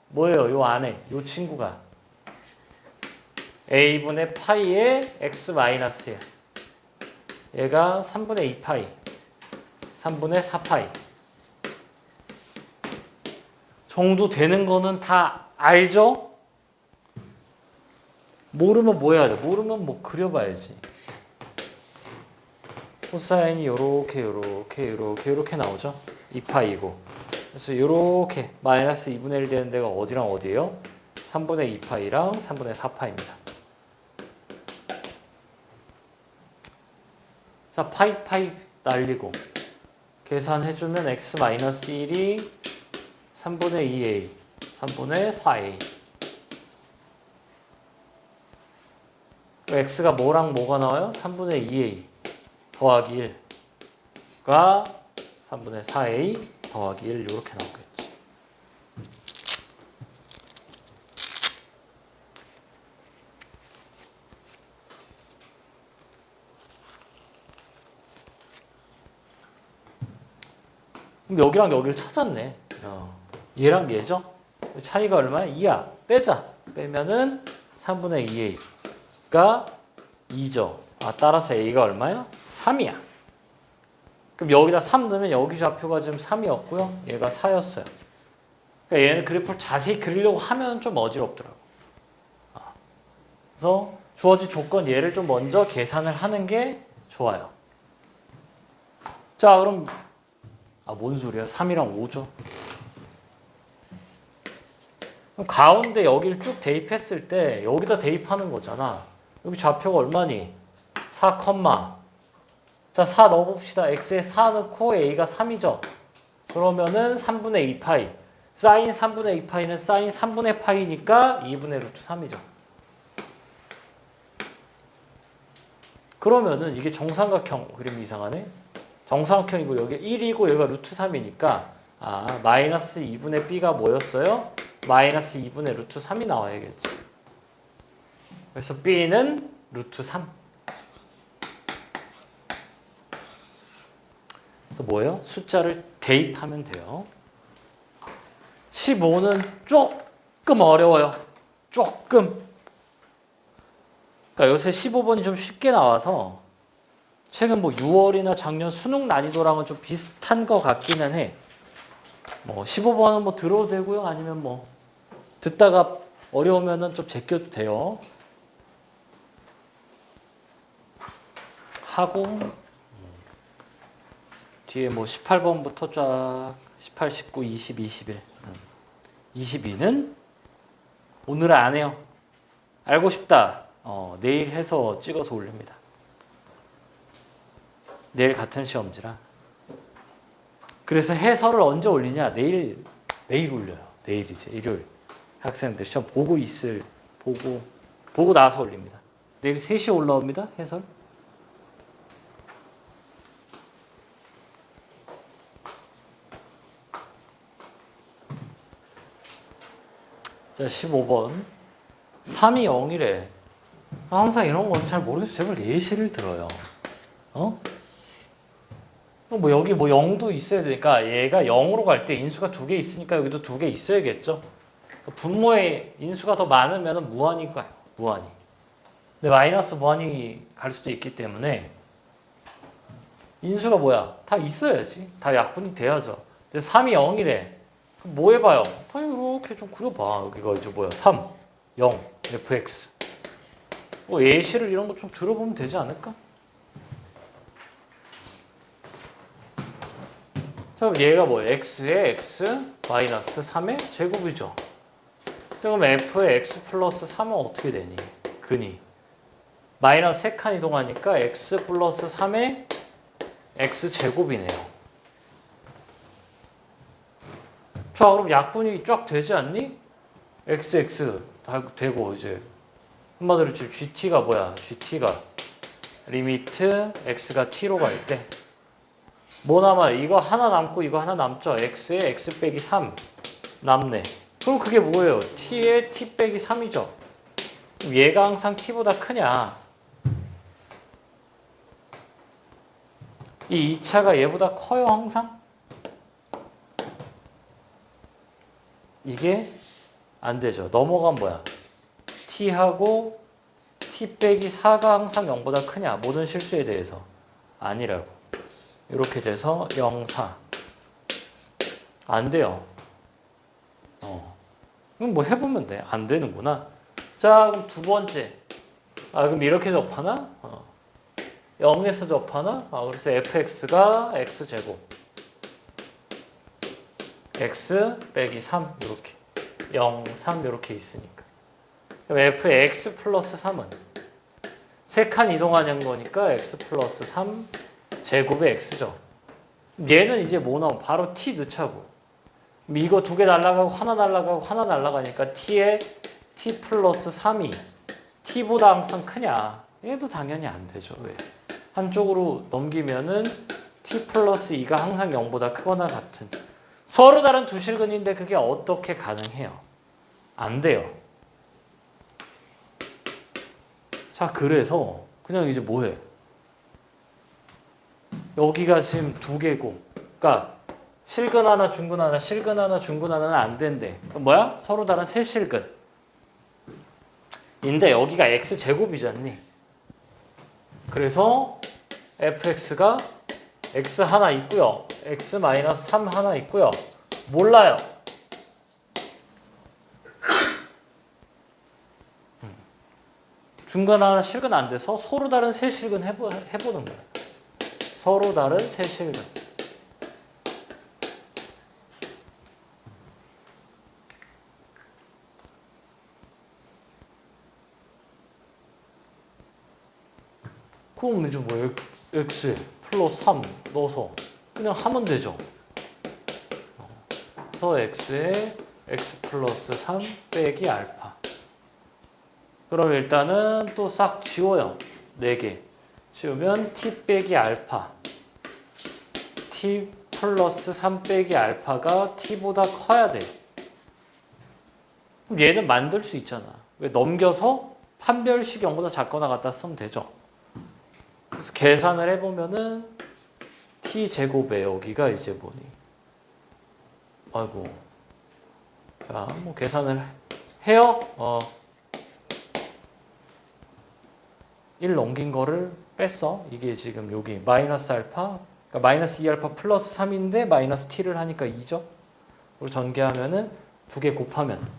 뭐예요? 요 안에 요 친구가 A분의 파이의 X 마이너스야. 얘가 3분의 2파이, 3분의 4파이 정도 되는 거는 다 알죠? 모르면 뭐 해야 돼? 모르면 뭐 그려봐야지. 코사인이 요렇게 나오죠? 2파이고. 그래서 요렇게 마이너스 2분의 1 되는 데가 어디랑 어디예요? 3분의 2파이랑 3분의 4파입니다. 자, 파이 날리고 계산해주면 x 마이너스 1이 3분의 2a, 3분의 4a. x가 뭐랑 뭐가 나와요? 3분의 2a 더하기 1과 3분의 4a 더하기 1 이렇게 나오겠지. 그럼 여기랑 여기를 찾았네. 얘랑 얘죠? 차이가 얼마야? 2야. 빼자. 빼면은 3분의 2a가 2죠. 따라서 a가 얼마야? 3이야. 그럼 여기다 3 넣으면 여기 좌표가 지금 3이었고요. 얘가 4였어요. 그러니까 얘는 그래프를 자세히 그리려고 하면 좀 어지럽더라고. 그래서 주어진 조건 얘를 좀 먼저 계산을 하는 게 좋아요. 자, 그럼 뭔 소리야? 3이랑 5죠. 그럼 가운데 여기를 쭉 대입했을 때 여기다 대입하는 거잖아. 여기 좌표가 얼마니? 4, 자, 4 넣어봅시다. x에 4 넣고 a가 3이죠. 그러면은 3분의 2파이. 사인 3분의 2파이는 사인 3분의 파이니까 2분의 루트 3이죠. 그러면은 이게 정삼각형 그림 이상하네. 정사각형이고 여기 1이고 여기가 루트 3이니까 마이너스 2분의 b가 뭐였어요? 마이너스 2분의 루트 3이 나와야겠지. 그래서 b는 루트 3. 그래서 뭐예요? 숫자를 대입하면 돼요. 15는 조금 어려워요. 조금. 그러니까 요새 15번이 좀 쉽게 나와서 최근 뭐 6월이나 작년 수능 난이도랑은 좀 비슷한 것 같기는 해. 뭐 15번은 뭐 들어도 되고요. 아니면 뭐 듣다가 어려우면은 좀 제껴도 돼요. 하고 뒤에 뭐 18번부터 쫙 18, 19, 20, 21. 22는 오늘은 안 해요. 알고 싶다. 내일 해서 찍어서 올립니다. 내일 같은 시험지라. 그래서 해설을 언제 올리냐? 내일 올려요. 내일이지. 일요일. 학생들 시험 보고 나서 올립니다. 내일 3시에 올라옵니다. 해설. 자, 15번. 3이 0이래. 항상 이런 건 잘 모르겠어요. 제발 예시를 들어요. 뭐 여기 뭐 0도 있어야 되니까 얘가 0으로 갈 때 인수가 2개 있으니까 여기도 2개 있어야겠죠. 분모에 인수가 더 많으면 무한히 가요. 무한히. 근데 마이너스 무한히 갈 수도 있기 때문에 인수가 뭐야? 다 있어야지. 다 약분이 돼야죠. 근데 3이 0이래. 그럼 뭐 해봐요? 이렇게 좀 그려봐. 여기가 이제 뭐야? 3, 0, fx. 뭐 예시를 이런 거 좀 들어보면 되지 않을까? 자, 얘가 뭐야? x의 x 마이너스 3의 제곱이죠. 그럼 f의 x 플러스 3은 어떻게 되니? 근이. 마이너스 3칸 이동하니까 x 플러스 3의 x 제곱이네요. 자, 그럼 약분이 쫙 되지 않니? x 다 되고 이제 한마디로 지금 gt가 뭐야? gt가 리미트 x가 t로 갈 때 뭐 남아요? 이거 하나 남고 이거 하나 남죠? x에 x 빼기 3 남네. 그럼 그게 뭐예요? t에 t 빼기 3이죠. 얘가 항상 t보다 크냐? 이 2차가 얘보다 커요 항상? 이게 안 되죠. 넘어간 뭐야? t하고 t 빼기 4가 항상 0보다 크냐? 모든 실수에 대해서. 아니라고. 이렇게 돼서 0, 4. 안 돼요. 그럼 뭐 해보면 돼. 안 되는구나. 자, 그럼 두 번째. 그럼 이렇게 접하나? 0에서 접하나? 그래서 fx가 x제곱. x 빼기 3. 이렇게. 0, 3 이렇게 있으니까. 그럼 f의 x 플러스 3은 3칸 이동하는 거니까 x 플러스 3 제곱의 x죠. 얘는 이제 뭐 나오면 바로 t 넣자고. 이거 2개 날라가고 하나 날라가고 하나 날라가니까 t에 t 플러스 3이 t보다 항상 크냐? 얘도 당연히 안 되죠. 왜? 한쪽으로 넘기면은 t 플러스 2가 항상 0보다 크거나 같은 서로 다른 두 실근인데 그게 어떻게 가능해요? 안 돼요. 자, 그래서 그냥 이제 뭐해? 여기가 지금 2개고, 그러니까 실근 하나, 중근 하나, 실근 하나, 중근 하나는 안 된대. 그럼 뭐야? 서로 다른 세 실근. 인데 여기가 x 제곱이잖니. 그래서 fx가 x 하나 있고요. x 마이너스 3 하나 있고요. 몰라요. 중간 하나 실근 안 돼서 서로 다른 세 실근 해보는 거야. 서로 다른 세 실근. 그럼 이제 뭐 x 플러스 3 넣어서 그냥 하면 되죠. 그래서 x에 x 플러스 3 빼기 알파. 그럼 일단은 또 싹 지워요. 4개. 지우면 t 빼기 알파. t 플러스 3 빼기 알파가 t보다 커야 돼. 그럼 얘는 만들 수 있잖아. 왜 넘겨서 판별식 0보다 작거나 같다 쓰면 되죠. 그래서 계산을 해보면은 t제곱에 여기가 이제 뭐니? 아이고. 자, 뭐 계산을 해요. 1 넘긴 거를 뺐어. 이게 지금 여기 마이너스 알파, 그러니까 마이너스 2알파 플러스 3인데 마이너스 t를 하니까 2죠. 그리고 전개하면은 두 개 곱하면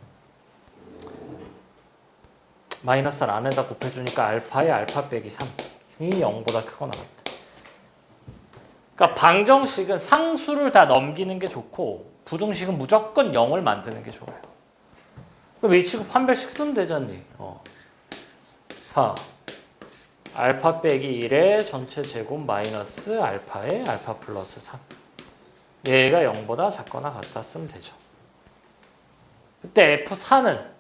마이너스를 안에다 곱해주니까 알파에 알파 빼기 3이 0보다 크거나 같다. 그러니까 방정식은 상수를 다 넘기는 게 좋고 부등식은 무조건 0을 만드는 게 좋아요. 그럼 이 친구 판별식 쓰면 되잖니. 4 알파 빼기 1의 전체 제곱 마이너스 알파에 알파 플러스 3. 얘가 0보다 작거나 같다 쓰면 되죠. 그때 F4는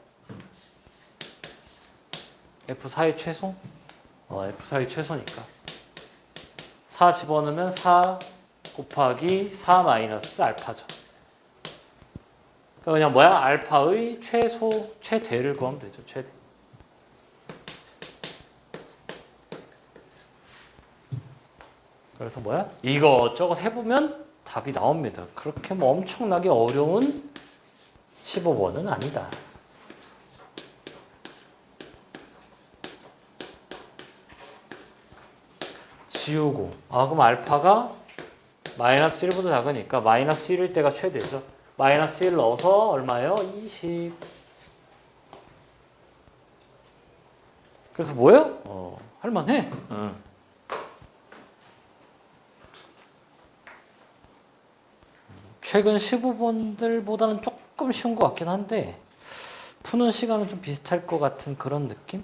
F4의 최소? F4의 최소니까 4 집어넣으면 4 곱하기 4 마이너스 알파죠. 그러니까 그냥 뭐야? 알파의 최소, 최대를 구하면 되죠. 최대. 그래서 뭐야? 이것저것 해보면 답이 나옵니다. 그렇게 뭐 엄청나게 어려운 15번은 아니다. 지우고. 그럼 알파가 마이너스 1보다 작으니까 마이너스 1일 때가 최대죠. 마이너스 1 넣어서 얼마예요? 20. 그래서 뭐예요? 할만해. 최근 15번들보다는 조금 쉬운 것 같긴 한데 푸는 시간은 좀 비슷할 것 같은 그런 느낌?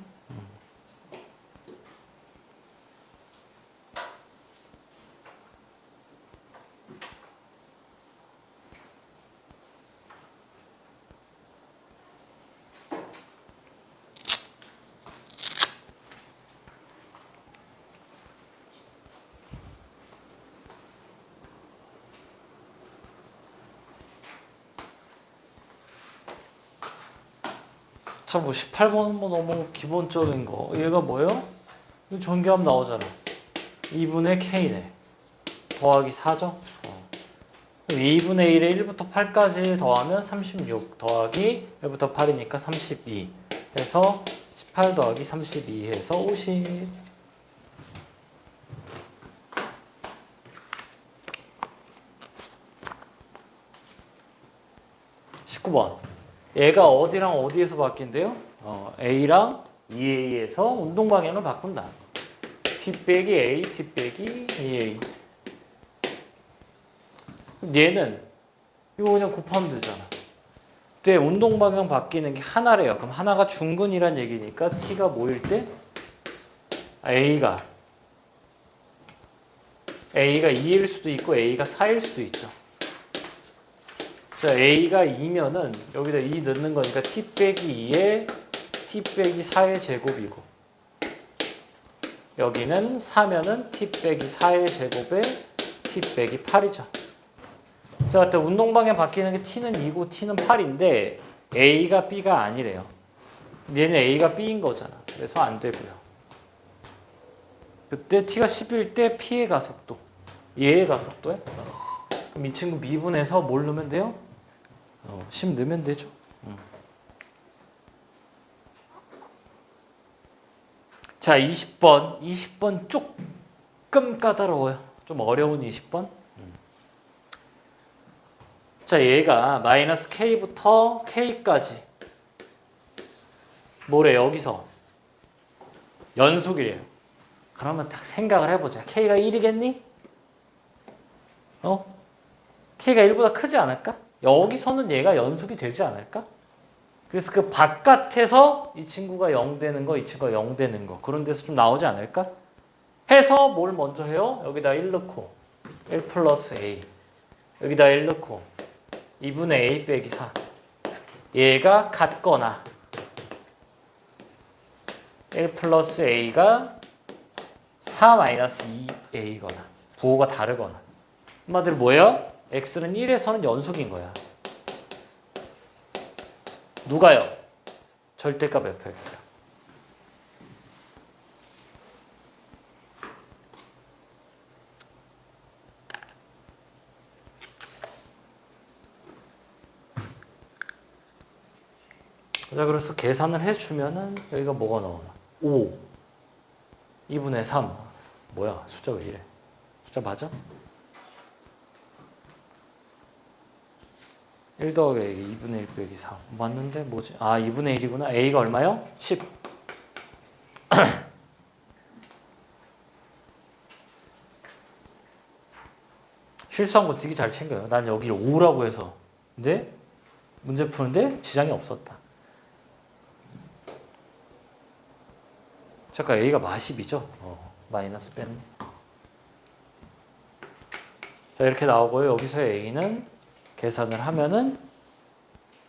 자, 뭐 18번은 뭐 너무 기본적인 거. 얘가 뭐예요? 전개하면 나오잖아. 2분의 K네. 더하기 4죠? 2분의 1에 1부터 8까지 더하면 36 더하기 1부터 8이니까 32 해서 18 더하기 32 해서 50. 얘가 어디랑 어디에서 바뀐대요? A랑 2A에서 운동 방향을 바꾼다. T 빼기 A, T 빼기 2A. 얘는 이거 그냥 곱하면 되잖아. 그때 운동 방향 바뀌는 게 하나래요. 그럼 하나가 중근이란 얘기니까 T가 뭐일 때? A가 2일 수도 있고 A가 4일 수도 있죠. 자, A가 2면은 여기다 2 넣는 거니까 T 빼기 2에 T 빼기 4의 제곱이고 여기는 4면은 T 빼기 4의 제곱에 T 빼기 8이죠. 자, 그때 운동 방향 바뀌는 게 T는 2고 T는 8인데 A가 B가 아니래요. 얘는 A가 B인 거잖아. 그래서 안 되고요. 그때 T가 10일 때 P의 가속도, 얘의 가속도에 그럼 이 친구 미분해서 뭘 넣으면 돼요? 10 넣으면 되죠. 자, 20번. 20번 조금 까다로워요. 좀 어려운 20번. 자, 얘가 마이너스 K부터 K까지 뭐래 여기서 연속이래요. 그러면 딱 생각을 해보자. K가 1이겠니? K가 1보다 크지 않을까? 여기서는 얘가 연속이 되지 않을까? 그래서 그 바깥에서 이 친구가 0 되는 거, 이 친구가 0 되는 거 그런 데서 좀 나오지 않을까? 해서 뭘 먼저 해요? 여기다 1 넣고 1 플러스 A 여기다 1 넣고 2분의 A 빼기 4 얘가 같거나 1 플러스 A가 4 마이너스 2A거나 부호가 다르거나 한마디로 뭐예요? x는 1에서는 연속인 거야. 누가요? 절대값 fx야. 자, 그래서 계산을 해주면은 여기가 뭐가 나오나? 5. 2분의 3. 뭐야? 숫자 왜 이래? 숫자 맞아? 1 더하기 A, 2분의 1 빼기 3. 맞는데 뭐지? 아, 2분의 1이구나. A가 얼마요? 10. 실수한 거 되게 잘 챙겨요. 난 여기를 5라고 해서. 근데 문제 푸는데 지장이 없었다. 잠깐 A가 마십이죠? 마이너스 뺐네. 자, 이렇게 나오고요. 여기서 A는 계산을 하면은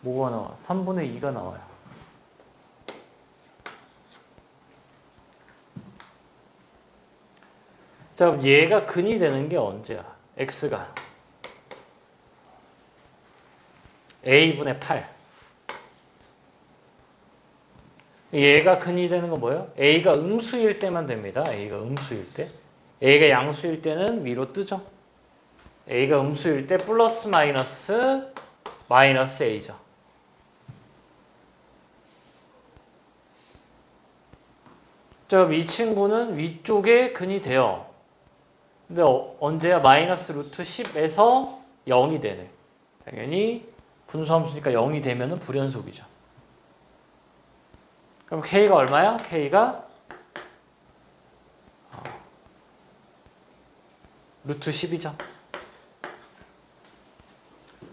뭐가 나와? 3분의 2가 나와요. 자, 그럼 얘가 근이 되는 게 언제야? X가 A분의 8. 얘가 근이 되는 건 뭐예요? A가 음수일 때만 됩니다. A가 음수일 때. A가 양수일 때는 위로 뜨죠. A가 음수일 때 플러스 마이너스 A죠. 자, 그럼 이 친구는 위쪽에 근이 돼요. 근데 언제야? 마이너스 루트 10에서 0이 되네. 당연히 분수함수니까 0이 되면은 불연속이죠. 그럼 K가 얼마야? K가 루트 10이죠.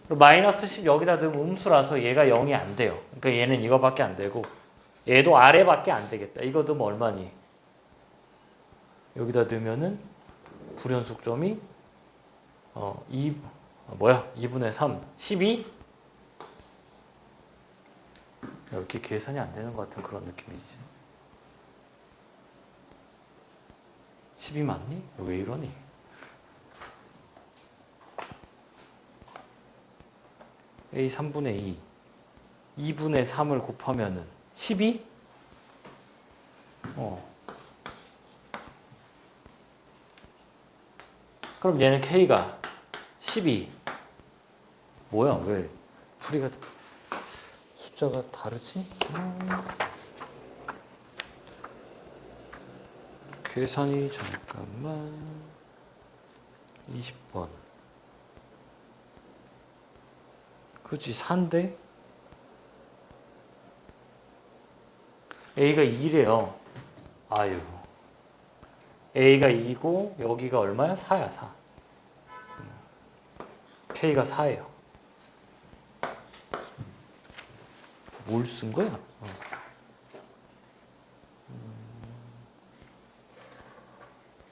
마이너스 10 여기다 넣으면 음수라서 얘가 0이 안 돼요. 그러니까 얘는 이거밖에 안 되고 얘도 아래밖에 안 되겠다. 이거 넣으면 얼마니? 여기다 넣으면은 불연속점이 2분의 3, 12? 이렇게 계산이 안 되는 것 같은 그런 느낌이지. 12 맞니? 왜 이러니? A 3분의 2, 2분의 3을 곱하면은 12? 그럼 얘는 K가 12. 뭐야, 왜? 풀이가 숫자가 다르지? 계산이 잠깐만 20번 그치 4인데 A가 2래요. 아유 A가 2고 여기가 얼마야? 4야 4. K가 4예요. 뭘 쓴 거야?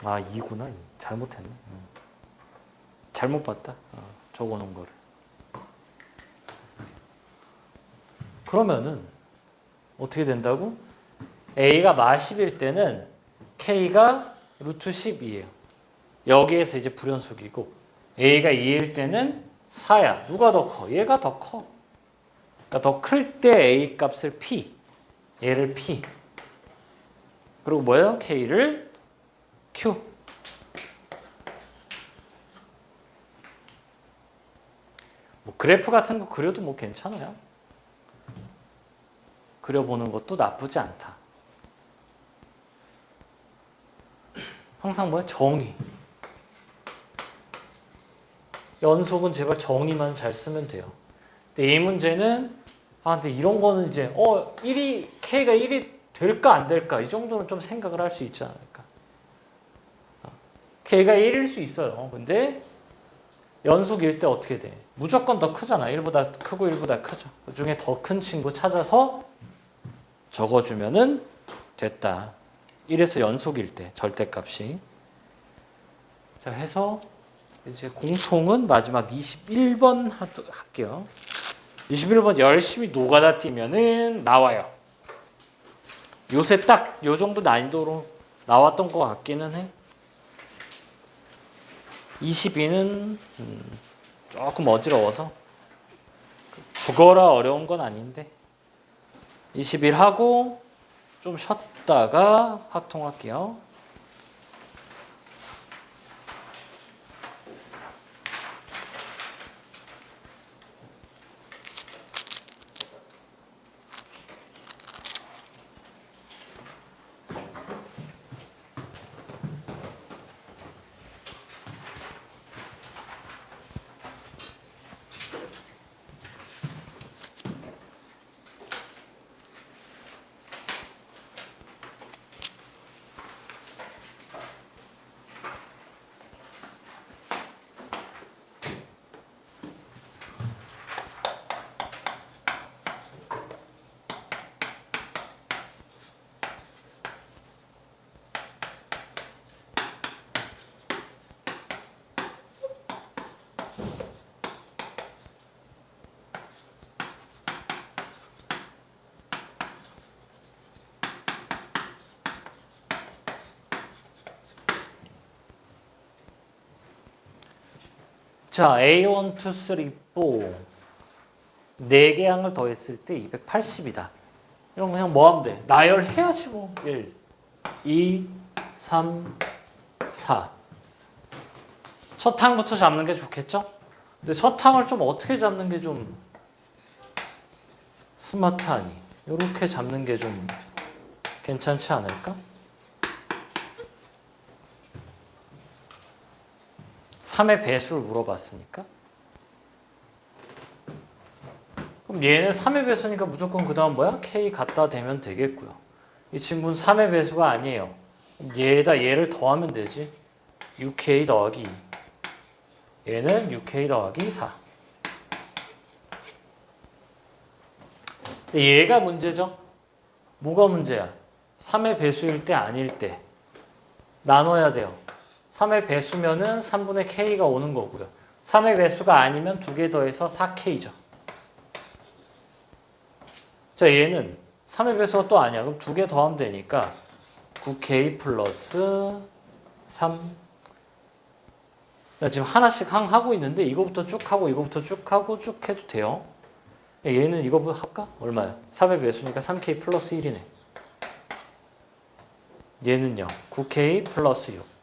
아 2구나. 잘못했네. 잘못 봤다. 적어놓은 거를. 그러면은 어떻게 된다고? A가 마10일 때는 K가 루트 10이에요. 여기에서 이제 불연속이고 A가 2일 때는 4야. 누가 더 커? 얘가 더 커. 그러니까 더 클 때 A 값을 P. 얘를 P. 그리고 뭐예요? K를 Q. 뭐 그래프 같은 거 그려도 뭐 괜찮아요. 그려보는 것도 나쁘지 않다. 항상 뭐야? 정의. 연속은 제발 정의만 잘 쓰면 돼요. 근데 이 문제는 근데 이런 거는 이제 K가 1이 될까 안 될까 이 정도는 좀 생각을 할 수 있지 않을까. K가 1일 수 있어요. 근데 연속일 때 어떻게 돼? 무조건 더 크잖아. 1보다 크고 1보다 크죠. 그 중에 더 큰 친구 찾아서 적어주면은 됐다. 1에서 연속일 때 절대값이. 자 해서 이제 공통은 마지막 21번 할게요. 21번 열심히 노가다 뛰면은 나와요. 요새 딱 요 정도 난이도로 나왔던 것 같기는 해. 22는 조금 어지러워서 국어라 어려운 건 아닌데 21 하고 좀 쉬었다가 확통할게요. 자, A1, 2, 3, 4 4개 항을 더했을 때 280이다. 이런 거 그냥 뭐 하면 돼? 나열해야지 뭐. 1, 2, 3, 4. 첫 항부터 잡는 게 좋겠죠? 근데 첫 항을 좀 어떻게 잡는 게 좀 스마트하니? 이렇게 잡는 게 좀 괜찮지 않을까? 3의 배수를 물어봤으니까. 그럼 얘는 3의 배수니까 무조건 그 다음 뭐야? K 갖다 대면 되겠고요. 이 친구는 3의 배수가 아니에요. 얘에다 얘를 더하면 되지. 6K 더하기 2. 얘는 6K 더하기 4. 근데 얘가 문제죠? 뭐가 문제야? 3의 배수일 때 아닐 때 나눠야 돼요. 3의 배수면은 3분의 K가 오는 거고요. 3의 배수가 아니면 2개 더해서 4K죠. 자, 얘는 3의 배수가 또 아니야. 그럼 2개 더하면 되니까 9K 플러스 3. 나 지금 하나씩 하고 있는데 이거부터 쭉 하고 이거부터 쭉 하고 쭉 해도 돼요. 얘는 이거부터 할까? 얼마야? 3의 배수니까 3K 플러스 1이네. 얘는요. 9K 플러스 6.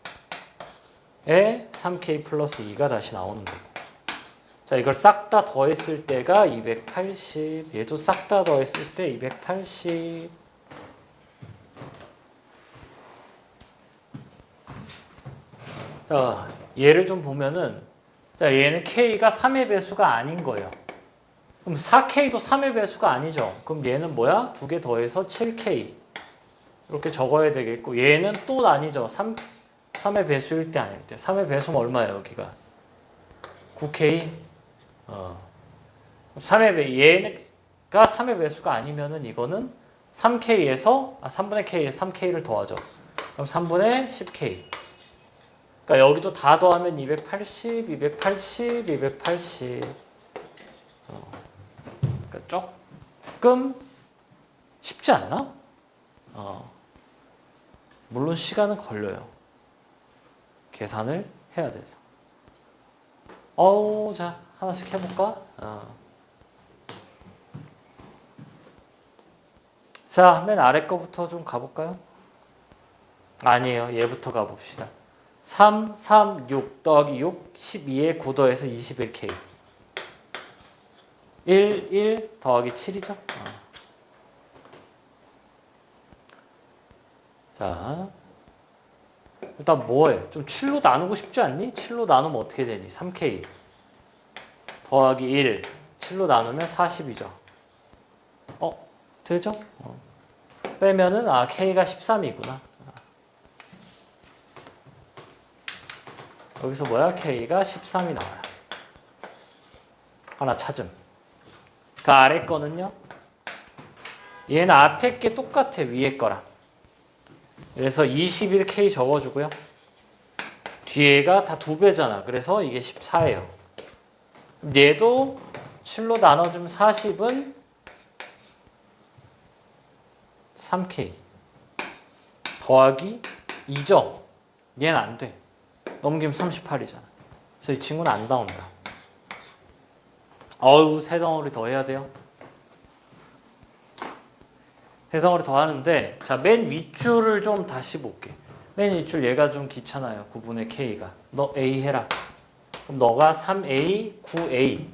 에 3K 플러스 2가 다시 나오는 거고. 자, 이걸 싹 다 더했을 때가 280. 얘도 싹 다 더했을 때 280. 자, 얘를 좀 보면은, 자, 얘는 K가 3의 배수가 아닌 거예요. 그럼 4K도 3의 배수가 아니죠. 그럼 얘는 뭐야? 2개 더해서 7K. 이렇게 적어야 되겠고, 얘는 또 아니죠. 3의 배수일 때 아닐 때. 3의 배수는 얼마예요, 여기가? 9K? 얘가 3의 배수가 아니면은 이거는 3K에서, 3분의 K에서 3K를 더하죠. 그럼 3분의 10K. 그러니까 여기도 다 더하면 280, 280, 280. 그러니까 조금 쉽지 않나? 물론 시간은 걸려요. 계산을 해야 돼서. 자, 하나씩 해볼까? 자, 맨 아래 거부터 좀 가볼까요? 아니에요. 얘부터 가봅시다. 3, 3, 6 더하기 6, 12에 9 더해서 21K. 1, 1 더하기 7이죠? 자, 일단 뭐해? 좀 7로 나누고 싶지 않니? 7로 나누면 어떻게 되니? 3K 더하기 1, 7로 나누면 40이죠. 되죠? 빼면은 K가 13이구나. 여기서 뭐야? K가 13이 나와요. 하나 찾음. 그 아래 거는요? 얘는 앞에 게 똑같아. 위에 거랑. 그래서 21K 적어주고요. 뒤에가 다 2배잖아. 그래서 이게 14예요. 얘도 7로 나눠주면 40은 3K 더하기 2죠. 얘는 안 돼. 넘기면 38이잖아. 그래서 이 친구는 안 나온다. 어우, 세 덩어리 더 해야 돼요. 세 덩어리 더 하는데, 자, 맨 윗줄을 좀 다시 볼게. 맨 윗줄 얘가 좀 귀찮아요. 9분의 K가. 너 A 해라. 그럼 너가 3A, 9A,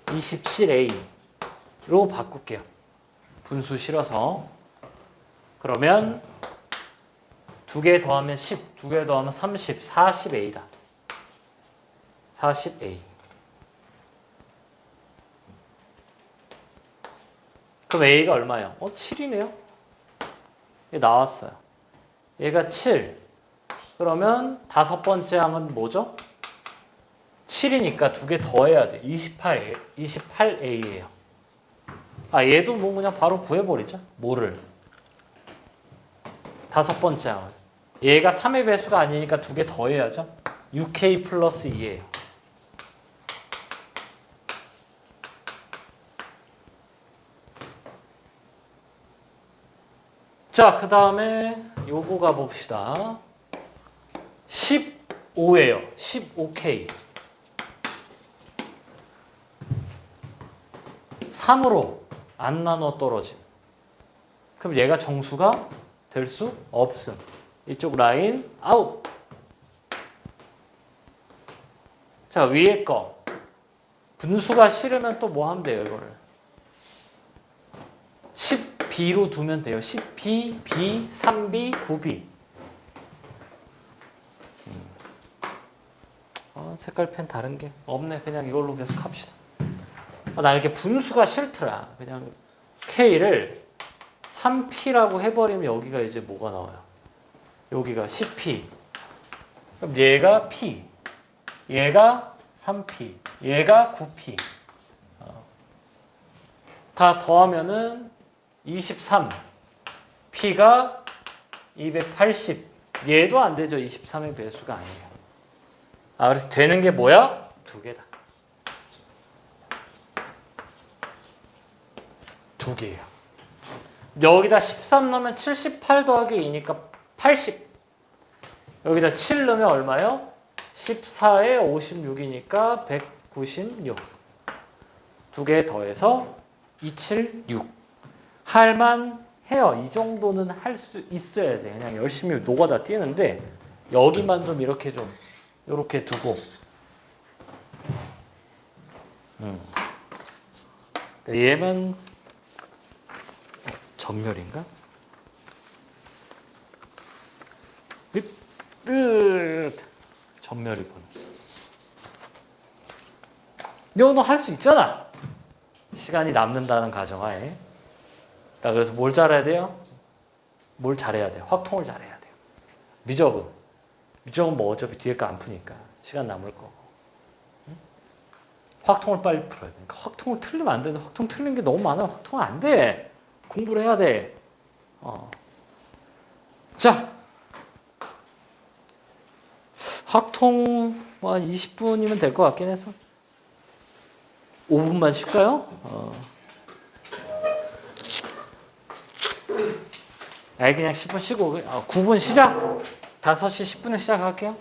27A로 바꿀게요. 분수 실어서. 그러면 두 개 더하면 10, 두 개 더하면 30, 40A다. 40A. 그럼 A가 얼마예요? 7이네요. 얘 나왔어요. 얘가 7. 그러면 다섯 번째 항은 뭐죠? 7이니까 두 개 더 해야 돼. 28A예요. 아, 얘도 뭐 그냥 바로 구해버리자. 뭐를? 다섯 번째 항을. 얘가 3의 배수가 아니니까 두 개 더 해야죠. 6K 플러스 2예요. 자, 그 다음에 요거 가봅시다. 15예요. 15K. 3으로 안 나눠 떨어짐. 그럼 얘가 정수가 될 수 없음. 이쪽 라인 아웃. 자, 위에 거. 분수가 싫으면 또 뭐 하면 돼요, 이거를. 10B로 두면 돼요. 10B, B, 3B, 9B. 색깔 펜 다른 게 없네. 그냥 이걸로 계속 합시다. 나 이렇게 분수가 싫더라. 그냥 K를 3P라고 해버리면 여기가 이제 뭐가 나와요? 여기가 10P. 그럼 얘가 P. 얘가 3P. 얘가 9P. 다 더하면은 23. P가 280. 얘도 안 되죠. 23의 배수가 아니에요. 그래서 되는 게 뭐야? 두 개다. 두 개예요. 여기다 13 넣으면 78 더하기 2니까 80. 여기다 7 넣으면 얼마요? 14에 56이니까 196. 두 개 더해서 276. 할만 해요. 이 정도는 할 수 있어야 돼. 그냥 열심히 노가다 뛰는데 여기만 좀 이렇게 좀 이렇게 두고 얘만 전멸인가? 전멸이군. 너도 할 수 있잖아. 시간이 남는다는 가정하에. 그래서 뭘 잘해야 돼요? 뭘 잘해야 돼요? 확통을 잘해야 돼요. 미적은 뭐 어차피 뒤에 거 안 푸니까 시간 남을 거고. 확통을 빨리 풀어야 되니까. 확통을 틀리면 안 되는데 확통 틀린 게 너무 많아. 확통은 안 돼. 공부를 해야 돼. 자, 확통 한 20분이면 될 것 같긴 해서 5분만 쉴까요? 그냥 10분 쉬고 9분 시작. 5시 10분에 시작할게요.